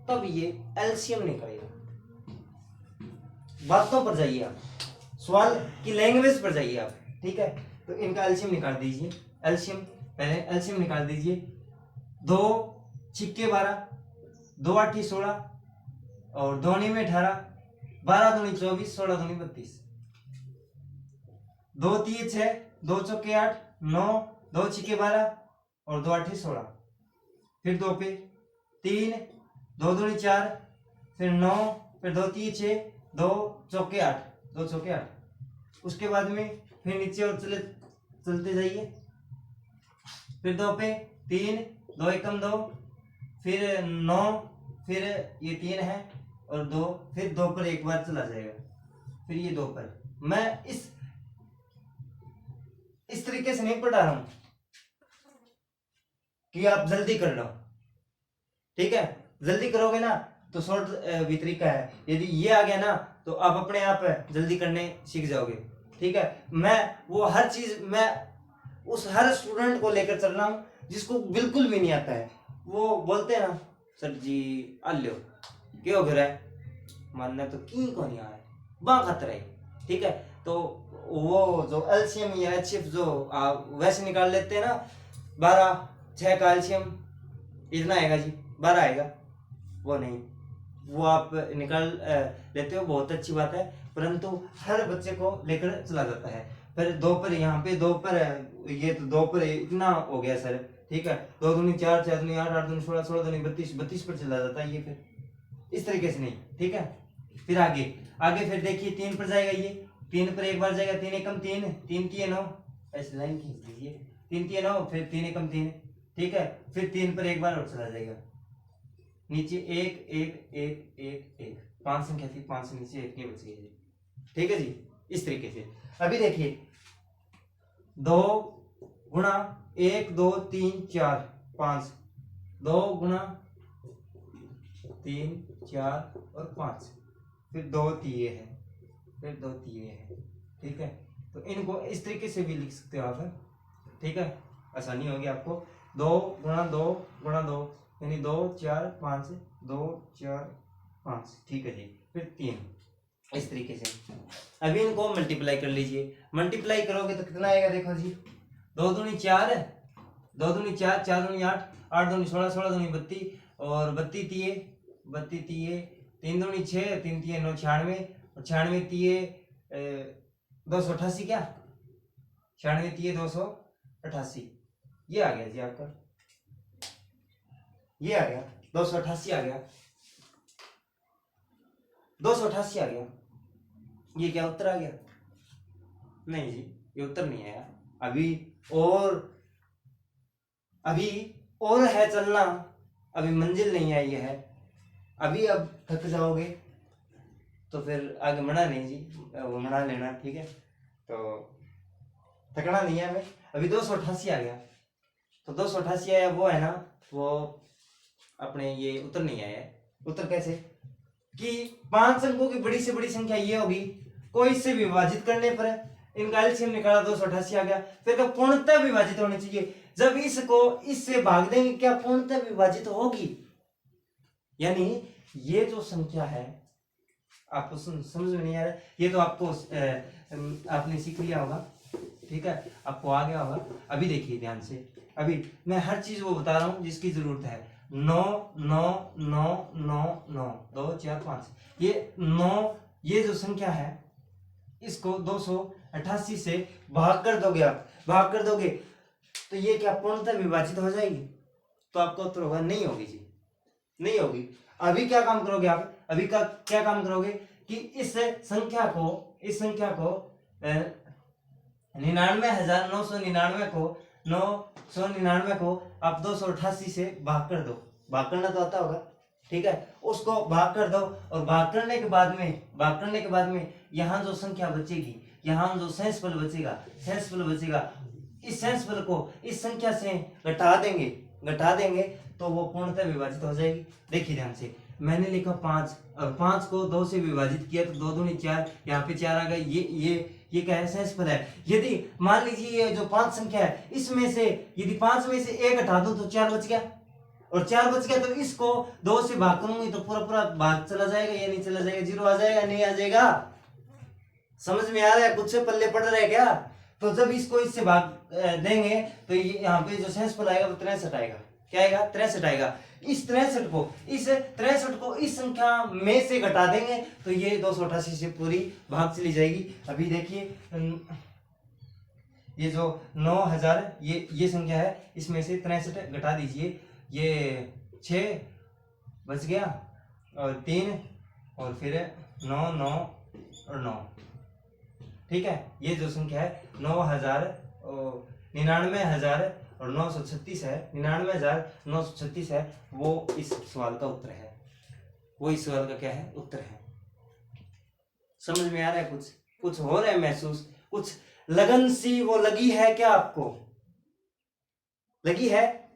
तब ये एलसीएम निकलेगा। बातों पर जाइए आप, सवाल की लैंग्वेज पर जाइए आप, ठीक है। तो इनका एलसीएम निकाल दीजिए। एलसीएम पहले एलसीएम निकाल दीजिए। 2 छिक्के 12, 2 8 16 और 2 में 18, 12 दूनी 24, 16 दूनी 32, 2 3 6, 2 चौके 8 9, 2 छिक्के 12 और 2 8 16, फिर 2 पे 3, 2 दूनी 4, फिर 9, फिर 2 3 6, 2 चौके 8, 2 चौके 8। उसके बाद में फिर नीचे और चलते जाइए, फिर 2 पे 3, 2 एकम 2, फिर 9, फिर ये 3 है और 2, फिर 2 पर एक बार चला जाएगा, फिर ये 2 पर। मैं इस तरीके से नहीं पढ़ा रहा हूं कि आप जल्दी कर लो, ठीक है। जल्दी करोगे ना तो शॉर्ट भी तरीका है। यदि ये आ गया ना तो आप अपने आप जल्दी करने सीख जाओगे, ठीक है। मैं वो हर चीज, मैं उस हर स्टूडेंट को लेकर चल रहा हूँ जिसको बिल्कुल भी नहीं आता है। वो बोलते हैं ना सर जी आल्यो क्यों हो रहा है, मानना तो की को नहीं आ रहा है, बा खतरा है, ठीक है। तो वो जो एलसीएम या एचसीएफ जो वैसे निकाल लेते हैं ना, 12 6 का एलसीएम इतना आएगा जी, 12 आएगा, वो नहीं, वो आप निकाल लेते हो, बहुत अच्छी बात है, परंतु हर बच्चे को लेकर चला जाता है। फिर 2 पर, यहाँ पे 2 पर ये तो 2 पर इतना हो गया सर, ठीक है। 2 दूनी 4, 4 दूनी 8, 8 दूनी 16, 16 दूनी 32, 32 पर चला जाता है ये, फिर इस तरीके से नहीं, ठीक है। फिर आगे फिर देखिए 3 पर जाएगा, ये 3 पर एक बार जाएगा, 3 एकम 3, 3 3 9, ऐसे लाइन खींच दीजिए, 3 3 9, फिर 3 एकम 3, ठीक है। फिर 3 पर एक बार और चला जाएगा, नीचे 1 1 1 1 1, 5 संख्या थी, 5 से नीचे 1 बच गई, ठीक है जी। इस तरीके से अभी देखिए 2 गुणा 1 2 3 4 5, 2 गुणा 3 4 और 5, फिर 2 तिये है, फिर 2 तिये है, ठीक है। तो इनको इस तरीके से भी लिख सकते हो आप, ठीक है, आसानी होगी आपको। 2 गुणा 2 गुणा 2 यानी 2 4 5, 2 4 5, ठीक है जी। फिर 3, इस तरीके से। अभी इनको मल्टीप्लाई कर लीजिए, मल्टीप्लाई करोगे तो कितना आएगा, देखो जी, 2 दूनी 4, 2 दूनी 4, 4 दूनी 8, 8 दूनी 16, 16 दूनी 32 और 32 तिये, 32 तिये, 3 दूनी 6, 3 तिये 9, 96 और 96 तिये 288, क्या 96 तिये 288, ये आ गया जी आपका, ये आ गया 288 आ गया, 288 आ गया। ये क्या उत्तर आ गया, नहीं जी ये उत्तर नहीं आया। अभी और है चलना, अभी मंजिल नहीं आई है, अभी अब थक जाओगे तो फिर आगे मना नहीं जी, वो मना लेना, ठीक है। तो थकना नहीं है हमें। अभी 288 आ गया, तो 288 आया, वो है ना, वो अपने ये उत्तर नहीं आया है। उत्तर कैसे कि 5 अंकों की बड़ी से बड़ी संख्या ये होगी, कोई इससे विभाजित करने पर इनका एलसीएम निकाला 288 आ गया, फिर तो पूर्णतः विभाजित होनी चाहिए। जब इसको इससे भाग देंगे क्या पूर्णतः विभाजित होगी, यानी ये जो संख्या है आपको समझ में नहीं आ रहा, ये तो आपको आपने सीख लिया होगा, ठीक है, आपको आ गया होगा। अभी देखिए ध्यान से, अभी मैं हर चीज वो बता रहा हूँ जिसकी जरूरत है। 9 9 9 9 9, 2 4 5, ये 9, ये जो संख्या है इसको 288 से भाग कर दोगे, आप भाग कर दोगे तो ये क्या पूर्णतः विभाजित हो जाएगी? तो आपका उत्तर होगा नहीं होगी जी, नहीं होगी। अभी क्या काम करोगे आप? अभी का क्या काम करोगे कि इस संख्या को 999 को आप 288 से भाग कर दो। भाग करना तो आता होगा, ठीक है। उसको भाग कर दो और भाग करने के बाद में यहाँ जो संख्या बचेगी, यहाँ जो शेषफल बचेगा, इस शेषफल को इस संख्या से घटा देंगे तो वो पूर्णतः विभाजित हो जाएगी। देखिए ध्यान से, मैंने लिखा 5 और 5 को 2 से विभाजित किया तो 2 दूनी 4, यहाँ पे 4 आ गया। ये क्या है? शेषफल है। यदि मान लीजिए ये जो 5 संख्या है इसमें से यदि 5 में से 1 हटा दूं तो 4 बच गया, और 4 बच गया तो इसको 2 से भाग करूंगी तो पूरा भाग चला जाएगा या नहीं चला जाएगा? 0 आ जाएगा, नहीं आ जाएगा? समझ में आ रहा है? कुछ से पल्ले पड़ रहा है क्या? तो जब इसको इससे भाग देंगे तो यहाँ पे जो शेषफल आएगा वो 63 आएगा। क्या आएगा? 63 आएगा। इस 63 को इस संख्या में से घटा देंगे तो ये 288 से पूरी भाग चली जाएगी। अभी देखिए ये जो 9000 ये संख्या है, इसमें से 63 घटा दीजिए, ये 6 बच गया और 3 और फिर 9 9 और 9, ठीक है। ये जो संख्या है 99,000 और 936 है, 99,936 है, वो इस सवाल का उत्तर है। वो इस सवाल का क्या है? उत्तर है। समझ में आ रहा है? कुछ हो रहा है महसूस? कुछ लगन सी वो लगी है क्या आपको? लगी है?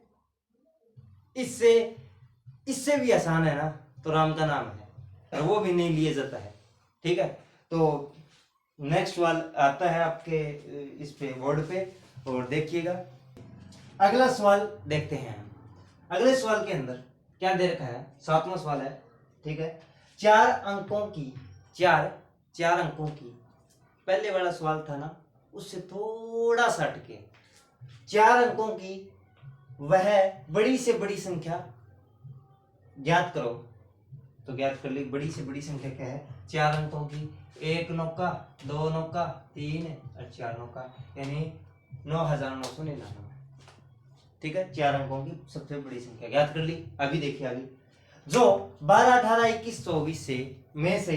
इससे भी आसान है ना, तो राम का नाम है, और वो भी नहीं लिया जाता है, ठीक है। तो नेक्स्ट सवाल आता है आपके इस पे बोर्ड पे, और देखिएगा। अगला सवाल देखते हैं हम। अगले सवाल के अंदर क्या दे रखा है? 7वां सवाल है, ठीक है। 4 अंकों की पहले वाला सवाल था ना, उससे थोड़ा सा हटके 4 अंकों की वह बड़ी से बड़ी संख्या ज्ञात करो। तो ज्ञात कर ली, बड़ी से बड़ी संख्या क्या है? 4 अंकों की, 1 नौका, 2 नौका, 3 और 4 नौका, यानी 9,999, ठीक है। 4 अंकों की सबसे बड़ी संख्या ज्ञात कर ली। अभी देखिए आगे, जो 12 18 21 24 में से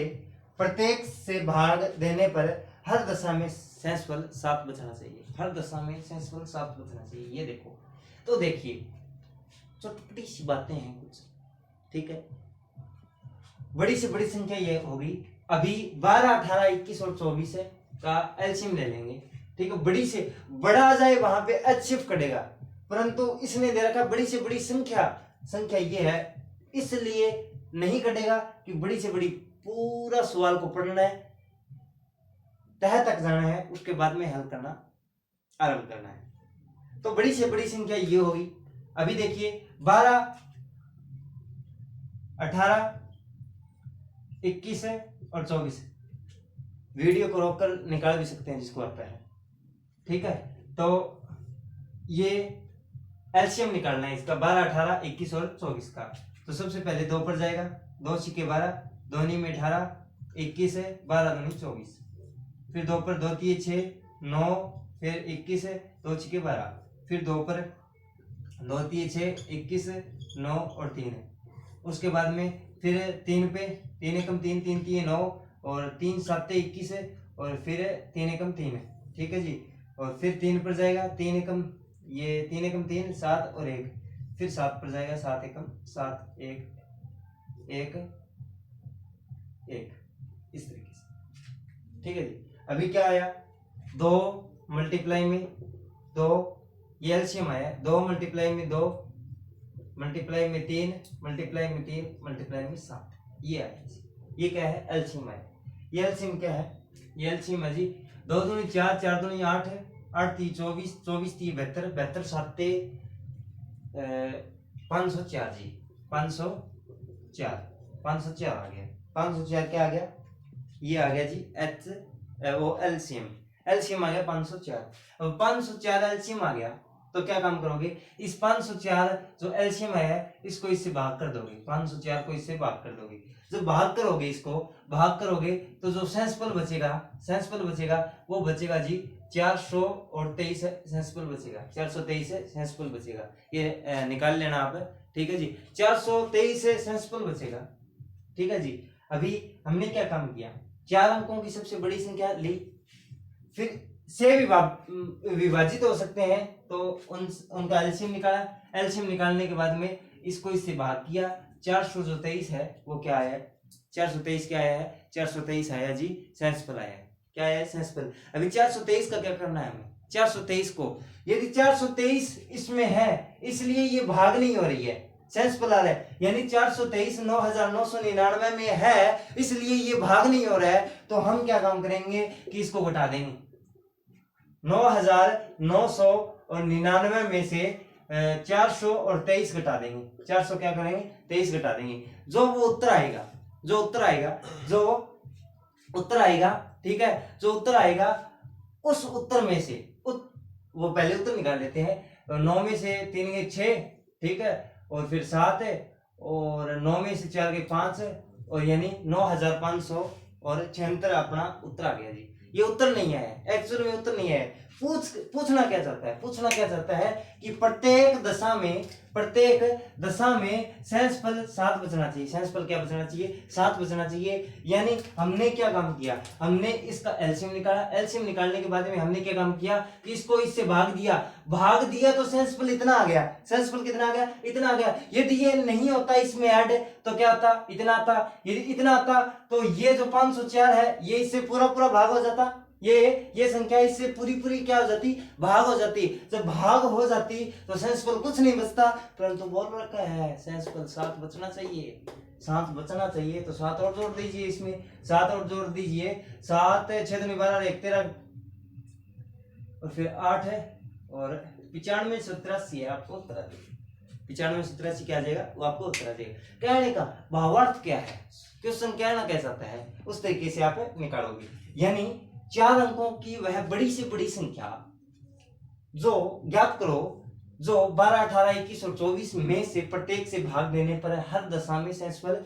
प्रत्येक से भाग देने पर हर दशा में शेषफल 7 बचना चाहिए। हर दशा में शेषफल 7 बचना चाहिए। ये देखो, तो देखिए छोटी सी बातें हैं कुछ, ठीक है। बड़ी से बड़ी संख्या ये होगी। अभी 12 18 21 और 24 का एलसीएम ले लेंगे, ठीक है। बड़ी से बड़ा आ जाए वहां पे एचसीएफ कटेगा, परंतु इसने दे रखा बड़ी से बड़ी संख्या ये है, इसलिए नहीं कटेगा कि बड़ी से बड़ी पूरा सवाल को पढ़ना है, तह तक जाना है, उसके बाद में हल करना आरंभ करना है। तो बड़ी से बड़ी संख्या ये होगी। अभी देखिए 12 18 21 और 24, वीडियो को रोककर निकाल भी सकते हैं जिसको आता है, ठीक है। तो ये एलसीएम निकालना है इसका 12 18 21 और 24 का। तो सबसे पहले 2 पर जाएगा, 2 छिके 12, 2 नी में 18, 21 है, 12 दूनी 24, फिर 2 पर 2 3 6 9, फिर 21 है, 2 छिके 12, फिर 2 पर 2 3 6 21 9 और 3 है। उसके बाद में फिर 3 पे 3 एकम 3 3 3 9 और 3 7 21 है, और फिर 3 एकम 3 है, ठीक है जी। और फिर 3 पर जाएगा, 3 एकम 3 7 और 1, फिर 7 पर जाएगा, 7 एकम 7 1 1 1, इस तरीके से, ठीक है जी। अभी क्या आया? 2 मल्टीप्लाई में 2, ये एलसीएम आया। 2 मल्टीप्लाई में 2, मल्टीप्लाई में 3, मल्टीप्लाई में 3, मल्टीप्लाई में 7, ये आया। ये क्या है? एलसीएम आया। ये एलसीएम क्या है? ये एलसीएम है जी 2 दूनी 4, 4 दूनी 8 है, 8 3 24, 24 3 72, 72 7 504 जी, 504 आ गया। 504 क्या आ गया? ये आ गया जी वो एलसीएम आ गया 504। अब 504 एलसीएम आ गया तो क्या काम करोगे, इस 504 जो एलसीएम है इसको इससे भाग कर दोगे, 504 को इससे भाग कर दोगे। जब भाग करोगे, इसको भाग करोगे तो जो सेंसपल बचेगा वो बचेगा जी 423 सेंसपल बचेगा, 423 सेंसपल बचेगा। ये निकाल लेना आप, ठीक है जी, 423 सेंसपल बचेगा, ठीक है जी। अभी हमने क्या काम किया, 4 अंकों की सबसे बड़ी संख्या ली, फिर से विभाजित हो सकते हैं तो उनका एलसीएम निकाला। एलसीएम निकालने के बाद में इसको इससे भाग किया, 423 है वो क्या आया, 423 क्या आया है, 423 आया जी सेंसपल आया, क्या आया सेंसपल। अभी 423 का क्या करना है हमें, 423 को, यदि 423 इसमें है इसलिए ये भाग नहीं हो रही है, सेंसपल आ रहा है, यानी 423 9999 में है इसलिए ये भाग नहीं हो रहा है, तो हम क्या काम करेंगे कि इसको घटा देंगे, 9999 में से 423 घटा देंगे, 400 क्या करेंगे 23 घटा देंगे, जो वो उत्तर आएगा, ठीक है, जो उत्तर आएगा उस उत्तर में से वो पहले उत्तर निकाल लेते हैं, 9 में से 3 के 6, ठीक है, और फिर 7 है, और 9 में से 4 के 5 है, और यानी 9576 अपना उत्तर आ गया जी। ये उत्तर नहीं आया, एक्चुअल में उत्तर नहीं आया। पूछना क्या चाहता है कि प्रत्येक दशा में सेंसपल 7 बचना चाहिए, सेंसपल क्या बचना चाहिए, 7 बचना चाहिए। यानी हमने क्या काम किया, हमने इसका एलसीएम निकाला, एलसीएम निकालने के बाद में हमने क्या काम किया कि इसको इससे भाग दिया तो सेंसपल इतना आ गया, सेंसपल कितना आ गया, इतना आ गया। यदि ये नहीं होता इसमें ऐड तो क्या आता, इतना आता, यदि इतना आता तो ये जो 504 है ये इससे पूरा भाग हो जाता, ये संख्या इससे पूरी क्या हो जाती, भाग हो जाती। जब भाग हो जाती तो सेंसपल कुछ नहीं बचता, परंतु बोल रखा है सेंसपल 7 बचना चाहिए, 7 बचना चाहिए, तो 7 और जोड़ दीजिए, इसमें 7 और जोड़ दीजिए, 7 6 दूनी 12 1 13 और फिर 8 है, और 95 से 83 है, आपको उत्तर आ जाएगा, 95 से 83 क्या आ जाएगा, वो आपको उत्तर आ जाएगा। कहने का भावार्थ क्या है, क्वेश्चन क्या ना कह सकता है, उस तरीके से आप निकालोगे। यानी 4 अंकों की वह बड़ी से बड़ी संख्या जो ज्ञात करो, जो 12 18 21 और 24 में से प्रत्येक से भाग देने पर हर दशा में सेंसपल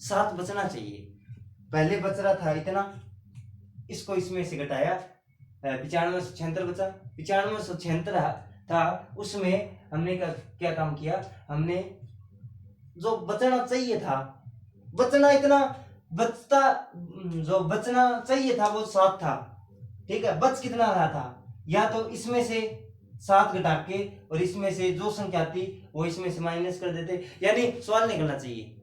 7 बचना चाहिए। पहले बच रहा था इतना, इसको इसमें से घटाया, 9576 बचा, 9576 था, उसमें हमने क्या काम किया, हमने जो बचना चाहिए था, जो बचना चाहिए था वो 7 था, ठीक है, बच कितना रहा था, या तो इसमें से 7 घटा के और इसमें से जो संख्या थी वो इसमें से माइनस कर देते, यानी सवाल निकलना चाहिए।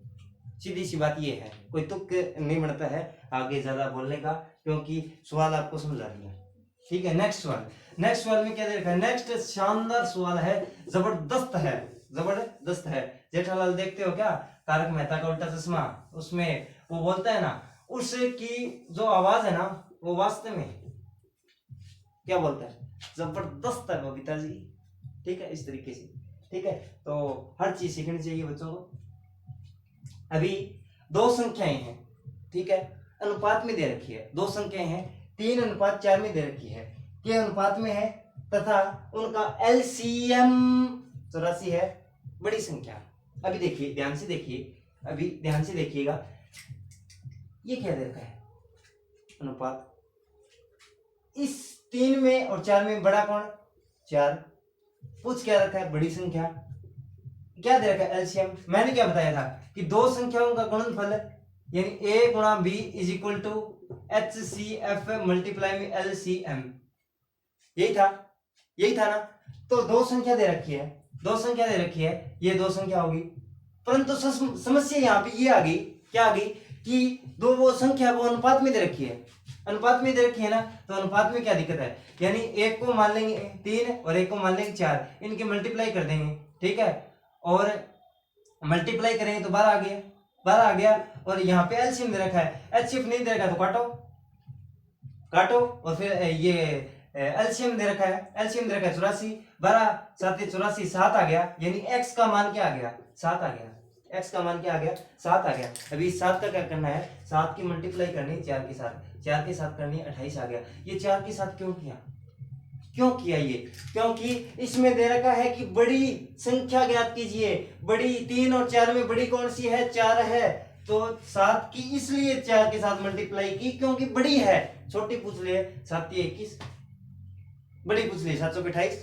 सीधी सी बात ये है, कोई तुक नहीं बनता है आगे ज्यादा बोलने का, क्योंकि सवाल आपको समझा दिया, ठीक है। नेक्स्ट सवाल में क्या दे रखा है, नेक्स्ट शानदार सवाल है, जबरदस्त है। जेठालाल देखते हो क्या, तारक मेहता का उल्टा चश्मा, उसमें वो बोलता है ना, उसकी जो आवाज है ना वो वास्तव में क्या बोलता है, जबरदस्त है बबीता जी, ठीक है, इस तरीके से, ठीक है। तो हर चीज सीखनी चाहिए बच्चों को। अभी 2 संख्याएं हैं, ठीक है, अनुपात में दे रखी है, 2 संख्याएं हैं, 3:4 में दे रखी है, के अनुपात में है, तथा उनका एलसीएम 84 है, बड़ी संख्या। अभी देखिए, ध्यान से देखिएगा, ये क्या दे रखा है, अनुपात, इस 3 में और 4 में बड़ा कौन, 4, पूछ क्या रखा है, बड़ी संख्या, क्या दे रखा है, एलसीएम। मैंने क्या बताया था कि 2 संख्याओं का गुणनफल यानी a गुणा b is equal to HCF multiply में LCM, यही था ना। तो 2 संख्या दे रखी है, ये 2 संख्या होगी, परंतु समस्या यहाँ पे ये आ गई, क्या आ गई कि 2 वो संख्या वो अनुपात में दे रखी है, ना, तो अनुपात में क्या दिक्कत है, यानी एक को मान लेंगे 3 और एक को मान लेंगे 4, इनके मल्टीप्लाई कर देंगे, ठीक है, और मल्टीप्लाई करेंगे तो 12 आ गया, और यहाँ पे एलसीएम दे रखा है, एचसीएफ नहीं दे रखा तो काटो, और फिर ये एलसीएम दे रखा है, 84, 12 7 84, 7 आ गया, यानी एक्स का मान क्या आ गया, 7 आ गया, सात आ गया। अभी इस 7 का क्या करना है, 7 की मल्टीप्लाई करनी 4 के साथ करनी 28 आ गया। ये 4 के साथ क्यों किया, क्यों किया ये? क्योंकि इसमें दे रखा है कि बड़ी संख्या ज्ञात कीजिए। बड़ी 3 और 4 में बड़ी कौन सी है? 4 है। तो 7 की इसलिए 4 के साथ मल्टीप्लाई की क्योंकि बड़ी है। छोटी पूछ लिए 7 की 21, बड़ी पूछ लिए 728,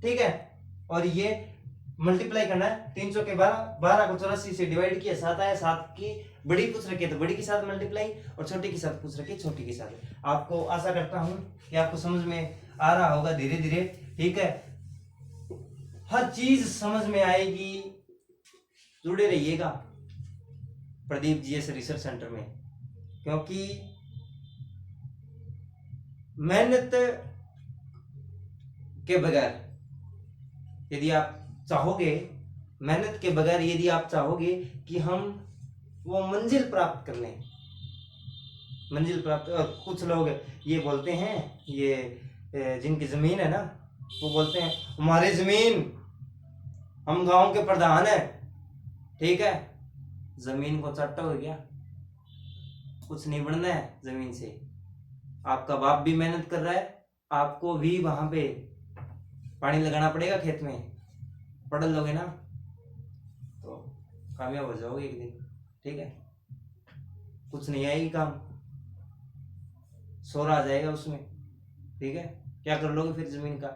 ठीक है। और ये मल्टीप्लाई करना है 300 के 12 को 84 से डिवाइड किया 7 आया। 7 की बड़ी पूछ रखी है तो बड़ी के साथ मल्टीप्लाई, और छोटी के साथ पूछ रखी है छोटी के साथ। आपको आशा करता हूं कि आपको समझ में आ रहा होगा धीरे धीरे, ठीक है। हर चीज समझ में आएगी, जुड़े रहिएगा प्रदीप जीएस रिसर्च सेंटर में, क्योंकि मेहनत के बगैर यदि आप चाहोगे, मेहनत के बगैर यदि आप चाहोगे कि हम वो मंजिल प्राप्त कर लें, मंजिल प्राप्त, कुछ लोग ये बोलते हैं, ये जिनकी जमीन है ना, वो बोलते हैं हमारी जमीन, हम गांव के प्रधान हैं, ठीक है। जमीन को चाटोगे क्या? कुछ नहीं बनना है जमीन से। आपका बाप भी मेहनत कर रहा है, आपको भी वहां पे पानी लगाना पड़ेगा खेत में। पढ़ लोगे ना तो कामयाब हो जाओगे एक दिन, ठीक है। कुछ नहीं आएगी काम, सोरा आ जाएगा उसमें, ठीक है। क्या कर लोगे फिर जमीन का?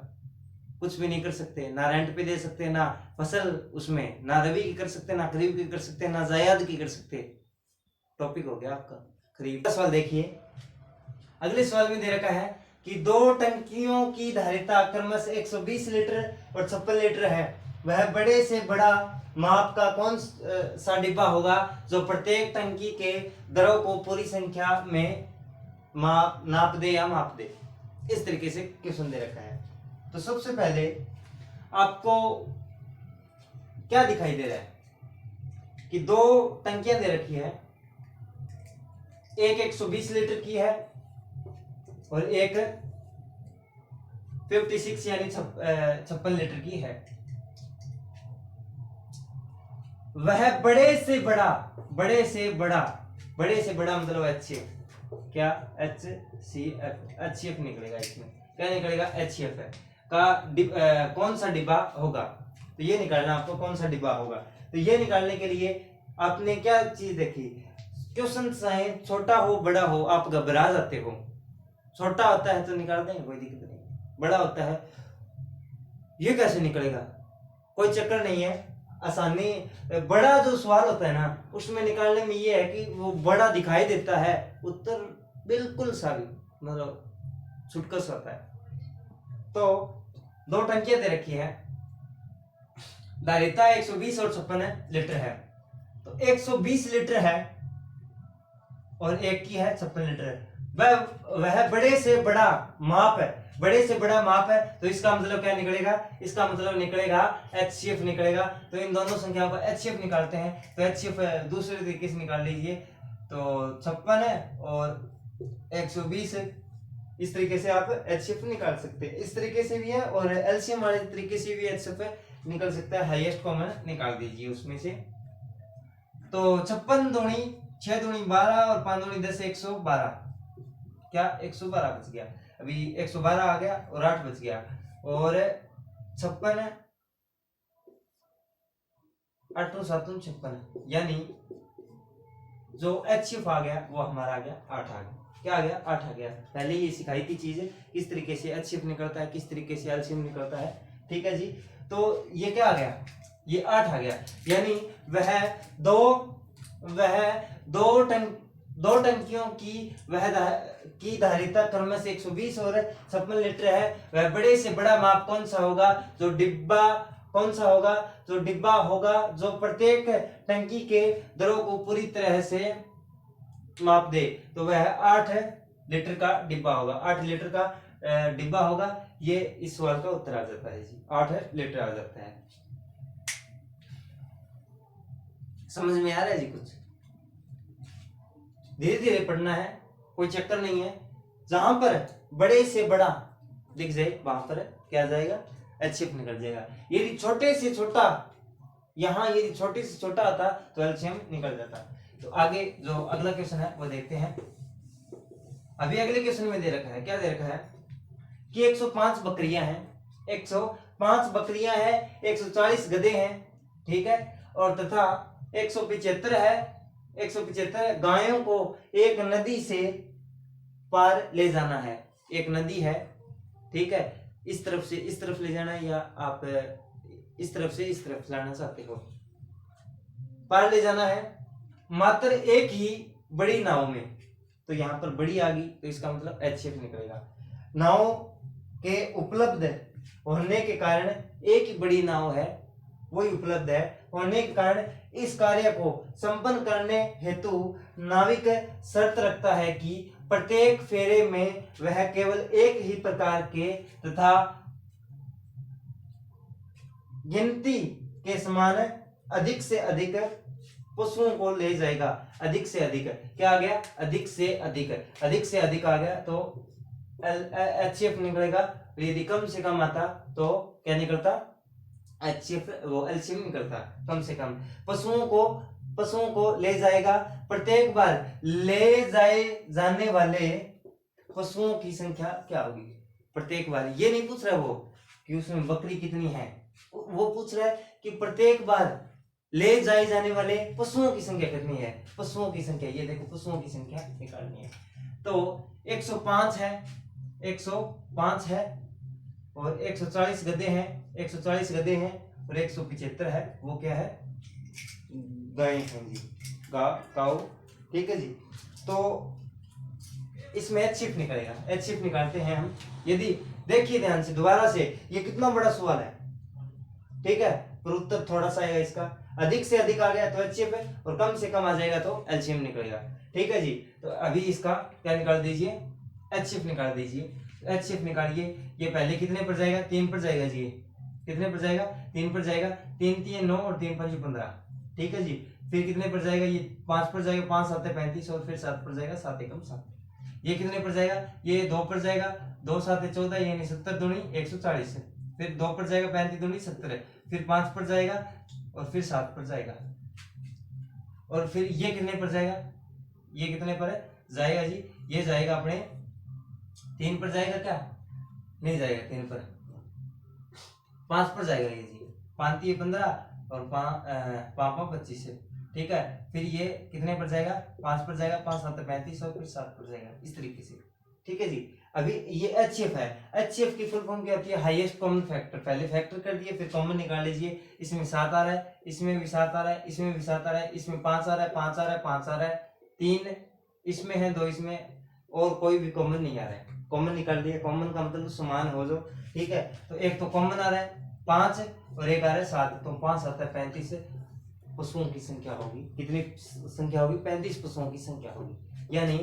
कुछ भी नहीं कर सकते, ना रेंट पे दे सकते, ना फसल उसमें, ना रबी की कर सकते, ना खरीफ की कर सकते, ना जायद की कर सकते। टॉपिक हो गया आपका खरीफ। सवाल देखिए, अगले सवाल में दे रखा है कि 2 टंकियों की धारिता क्रमश 120 लीटर और 56 लीटर है। वह बड़े से बड़ा माप का कौन सा डिब्बा होगा जो प्रत्येक टंकी के दरों को पूरी संख्या में नाप दे या माप दे? इस तरीके से क्वेश्चन दे रखा है। तो सबसे पहले आपको क्या दिखाई दे रहा है कि 2 टंकियां दे रखी है, एक 120 लीटर की है और एक 56 यानी 56 लीटर की है। वह बड़े से बड़ा मतलब HCF, क्या HCF निकलेगा इसमें, क्या निकलेगा? HCF है का कौन सा डिब्बा होगा? तो ये निकालना आपको कौन सा डिब्बा होगा। तो ये निकालने के लिए आपने क्या चीज देखी, क्वेश्चन चाहे छोटा हो बड़ा हो, आप घबरा जाते हो। छोटा होता है तो निकाल देंगे, कोई दिक्कत नहीं। बड़ा होता है, ये कैसे निकलेगा? कोई चक्कर नहीं है, आसानी। बड़ा जो सवाल होता है ना, उसमें निकालने में ये है कि वो बड़ा दिखाई देता है, उत्तर बिल्कुल सारी मतलब छुटकस होता है। तो 2 टंकियां दे रखी है, धारिता 120 और 56 लीटर है। तो 120 लीटर है और एक की है 56 लीटर है। वह बड़े से बड़ा माप है, बड़े से बड़ा माप है। तो इसका मतलब क्या निकलेगा? इसका मतलब निकलेगा HCF निकलेगा। तो इन दोनों संख्याओं का HCF निकालते हैं। तो HCF दूसरे तरीके से निकाल लीजिए, तो 56 है और 120 है। इस तरीके से आप HCF निकाल सकते हैं। इस तरीके से भी है और LCM वाले तरीके से भी HCF निकल सकता है। हाईएस्ट कॉमन निकाल दीजिए उसमें से। तो 56 दूनी 6 दूनी 12 और 5 दूनी 10, 112, क्या 112 बच गया। अभी 112 आ गया और 8 बच गया, और 56 8 7 56, यानी जो HCF आ गया वो हमारा आ गया 8 आ गया। क्या आ गया? 8 आ गया। पहले ये सिखाई थी चीजें, किस तरीके से HCF निकलता है, किस तरीके से LCM निकलता है, ठीक है जी। तो ये क्या आ गया? ये 8 आ गया, यानी वह दो टंकियों की धारिता क्रमश 120 और 56 लीटर है। वह बड़े से बड़ा माप कौन सा होगा? जो डिब्बा होगा जो प्रत्येक टंकी के दरों को पूरी तरह से माप दे। तो वह 8 लीटर का डिब्बा होगा, 8 लीटर का डिब्बा होगा। ये इस सवाल का उत्तर आ जाता है जी, 8 लीटर आ जाता है। समझ में आ रहा है जी? कुछ धीरे धीरे पढ़ना है, कोई चक्कर नहीं है। जहां पर बड़े से बड़ा दिख जाए वहां पर क्या आ जाएगा? HCF निकल जाएगा। यदि छोटे से छोटा, यहां यदि छोटे से छोटा आता तो LCM निकल जाता। तो आगे जो अगला क्वेश्चन है वो देखते हैं। अभी अगले क्वेश्चन में दे रखा है, क्या दे रखा है कि 105 बकरियां हैं, 105 बकरियां हैं, 140 गधे हैं, ठीक है, और तथा 175 है, 175 गायों को एक नदी से पार ले जाना है। एक नदी है, ठीक है, इस तरफ से इस तरफ ले जाना है, या आप इस तरफ से इस तरफ लाना चाहते हो, पार ले जाना है मात्र एक ही बड़ी नाव में। तो यहां पर बड़ी आ गई, तो इसका मतलब HCF निकलेगा। नाव के उपलब्ध होने के कारण, एक ही बड़ी नाव है, वही उपलब्ध है होने के कारण इस कार्य को संपन्न करने हेतु नाविक शर्त रखता है कि प्रत्येक फेरे में वह केवल एक ही प्रकार के तथा गिनती के समान अधिक से अधिक पशुओं को ले जाएगा। अधिक से अधिक क्या आ गया, अधिक से अधिक, अधिक से अधिक आ गया तो HCF निकलेगा। यदि कम से कम आता तो क्या निकलता, HCF वो LCM निकलता। कम से कम पशुओं को ले जाएगा। प्रत्येक बार ले जाए जाने वाले पशुओं की संख्या क्या होगी, प्रत्येक बार। ये नहीं पूछ रहा वो कि उसमें बकरी कितनी है, वो पूछ रहा है कि प्रत्येक बार ले जाए जाने वाले पशुओं की संख्या कितनी है। पशुओं की संख्या, ये देखो पशुओं की संख्या निकालनी है। तो 105 है, 105 है, और 140 गधे हैं, 140 गधे हैं, और 175 है, वो क्या है, गाय हैं जी, काऊ, ठीक है जी। तो इसमें HCF निकलेगा। HCF निकालते हैं हम। यदि देखिए ध्यान से दोबारा से, ये कितना बड़ा सवाल है, ठीक है, पर उत्तर थोड़ा सा आएगा इसका। अधिक से अधिक आ गया तो HCF है, और कम से कम आ जाएगा तो LCM निकलेगा, ठीक है जी। तो अभी इसका क्या निकाल दीजिए, HCF निकाल दीजिए। HCF निकालिए। ये पहले कितने पर जाएगा, 3 पर जाएगा जी। कितने पर जाएगा, 3 पर जाएगा। 3 3 9 और 3 5 15, ठीक है जी। फिर कितने पर जाएगा, ये 5 पर जाएगा, 5 7 35, और फिर 7 पर जाएगा, 7 एकम 7। ये कितने पर जाएगा, ये 2 पर जाएगा, 2 7 14, यानी 70 दूनी 140। फिर 2 पर जाएगा, 35 दूनी 70, फिर 5 पर जाएगा, और फिर 7 पर जाएगा, और फिर ये कितने पर जाएगा, ये कितने पर है जाएगा जी, ये जाएगा अपने 3 पर जाएगा, क्या नहीं जाएगा 3 पर, 5 पर जाएगा ये जी। 5 3 15 और 5 25, ठीक है। फिर ये कितने पर जाएगा, 5 पर जाएगा, 5 7 35, और फिर 7 पर जाएगा, इस तरीके से, ठीक है जी। अभी ये HCF है। HCF की फुल फॉर्म क्या होती है, हाईएस्ट कॉमन फैक्टर। पहले फैक्टर कर दिए, फिर कॉमन निकाल लीजिए। इसमें 7 आ रहा है, इसमें भी 7 आ रहा है, इसमें भी 7 आ रहा है, इसमें 5 आ रहा है, 5 आ रहा है, 5 आ रहा है, 3 इसमें है, 2 इसमें, और कोई भी कॉमन नहीं आ रहा है। कॉमन निकाल दिया। कॉमन का मतलब समान हो जो, ठीक है। तो एक तो कॉमन आ रहा है 5, और एक आ रहा है 7, तो 5 7 35 पशुओं की संख्या होगी। कितनी संख्या होगी, 35 पशुओं की संख्या होगी। यानी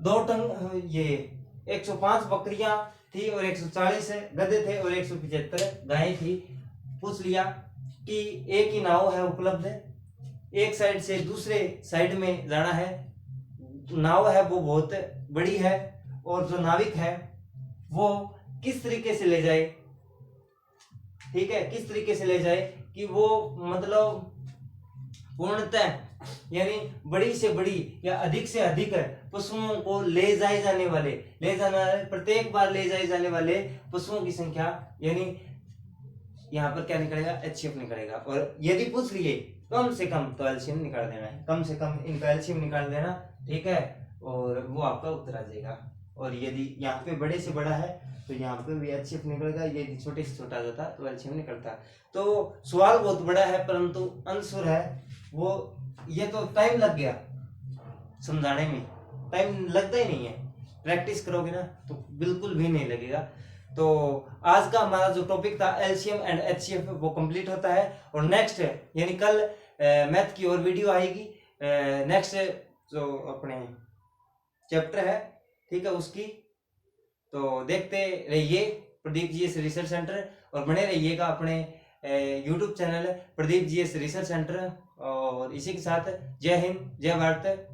2 टन, ये 105 बकरियां थी, और 140 गधे थे, और 175 गायें थी। पूछ लिया कि एक ही नाव है उपलब्ध, एक साइड से दूसरे साइड में जाना है। नाव है वो बहुत बड़ी है, और जो नाविक है वो किस तरीके से ले जाए, ठीक है, किस तरीके से ले जाए कि वो मतलब पूर्णतः यानी बड़ी से बड़ी या अधिक से अधिक पशुओं को ले जाए जाने वाले, प्रत्येक बार ले जाए जाने वाले पशुओं की संख्या, यानी यहाँ पर क्या निकलेगा, HCF निकलेगा। और यदि पूछ लिए कम से कम तो LCM निकाल देना है, कम से कम इनका LCM निकाल देना, ठीक है, और वो आपका उत्तर आ जाएगा। और यदि यहाँ पे बड़े से बड़ा है तो यहाँ पे भी HCF निकलेगा, यदि छोटे से छोटा जाता तो LCM निकलता। तो सवाल बहुत बड़ा है, परंतु आंसर है वो, ये तो टाइम लग गया समझाने में, टाइम लगता ही नहीं है। प्रैक्टिस करोगे ना तो बिल्कुल भी नहीं लगेगा। तो आज का हमारा जो टॉपिक था LCM एंड HCF वो कंप्लीट होता है। और नेक्स्ट यानी कल मैथ की और वीडियो आएगी, नेक्स्ट जो अपने चैप्टर है, ठीक है, उसकी। तो देखते रहिए प्रदीप GS रिसर्च सेंटर, और बने रहिएगा अपने YouTube channel Pradeep GS research centre. और इसी के साथ जय हिंद, जय भारत।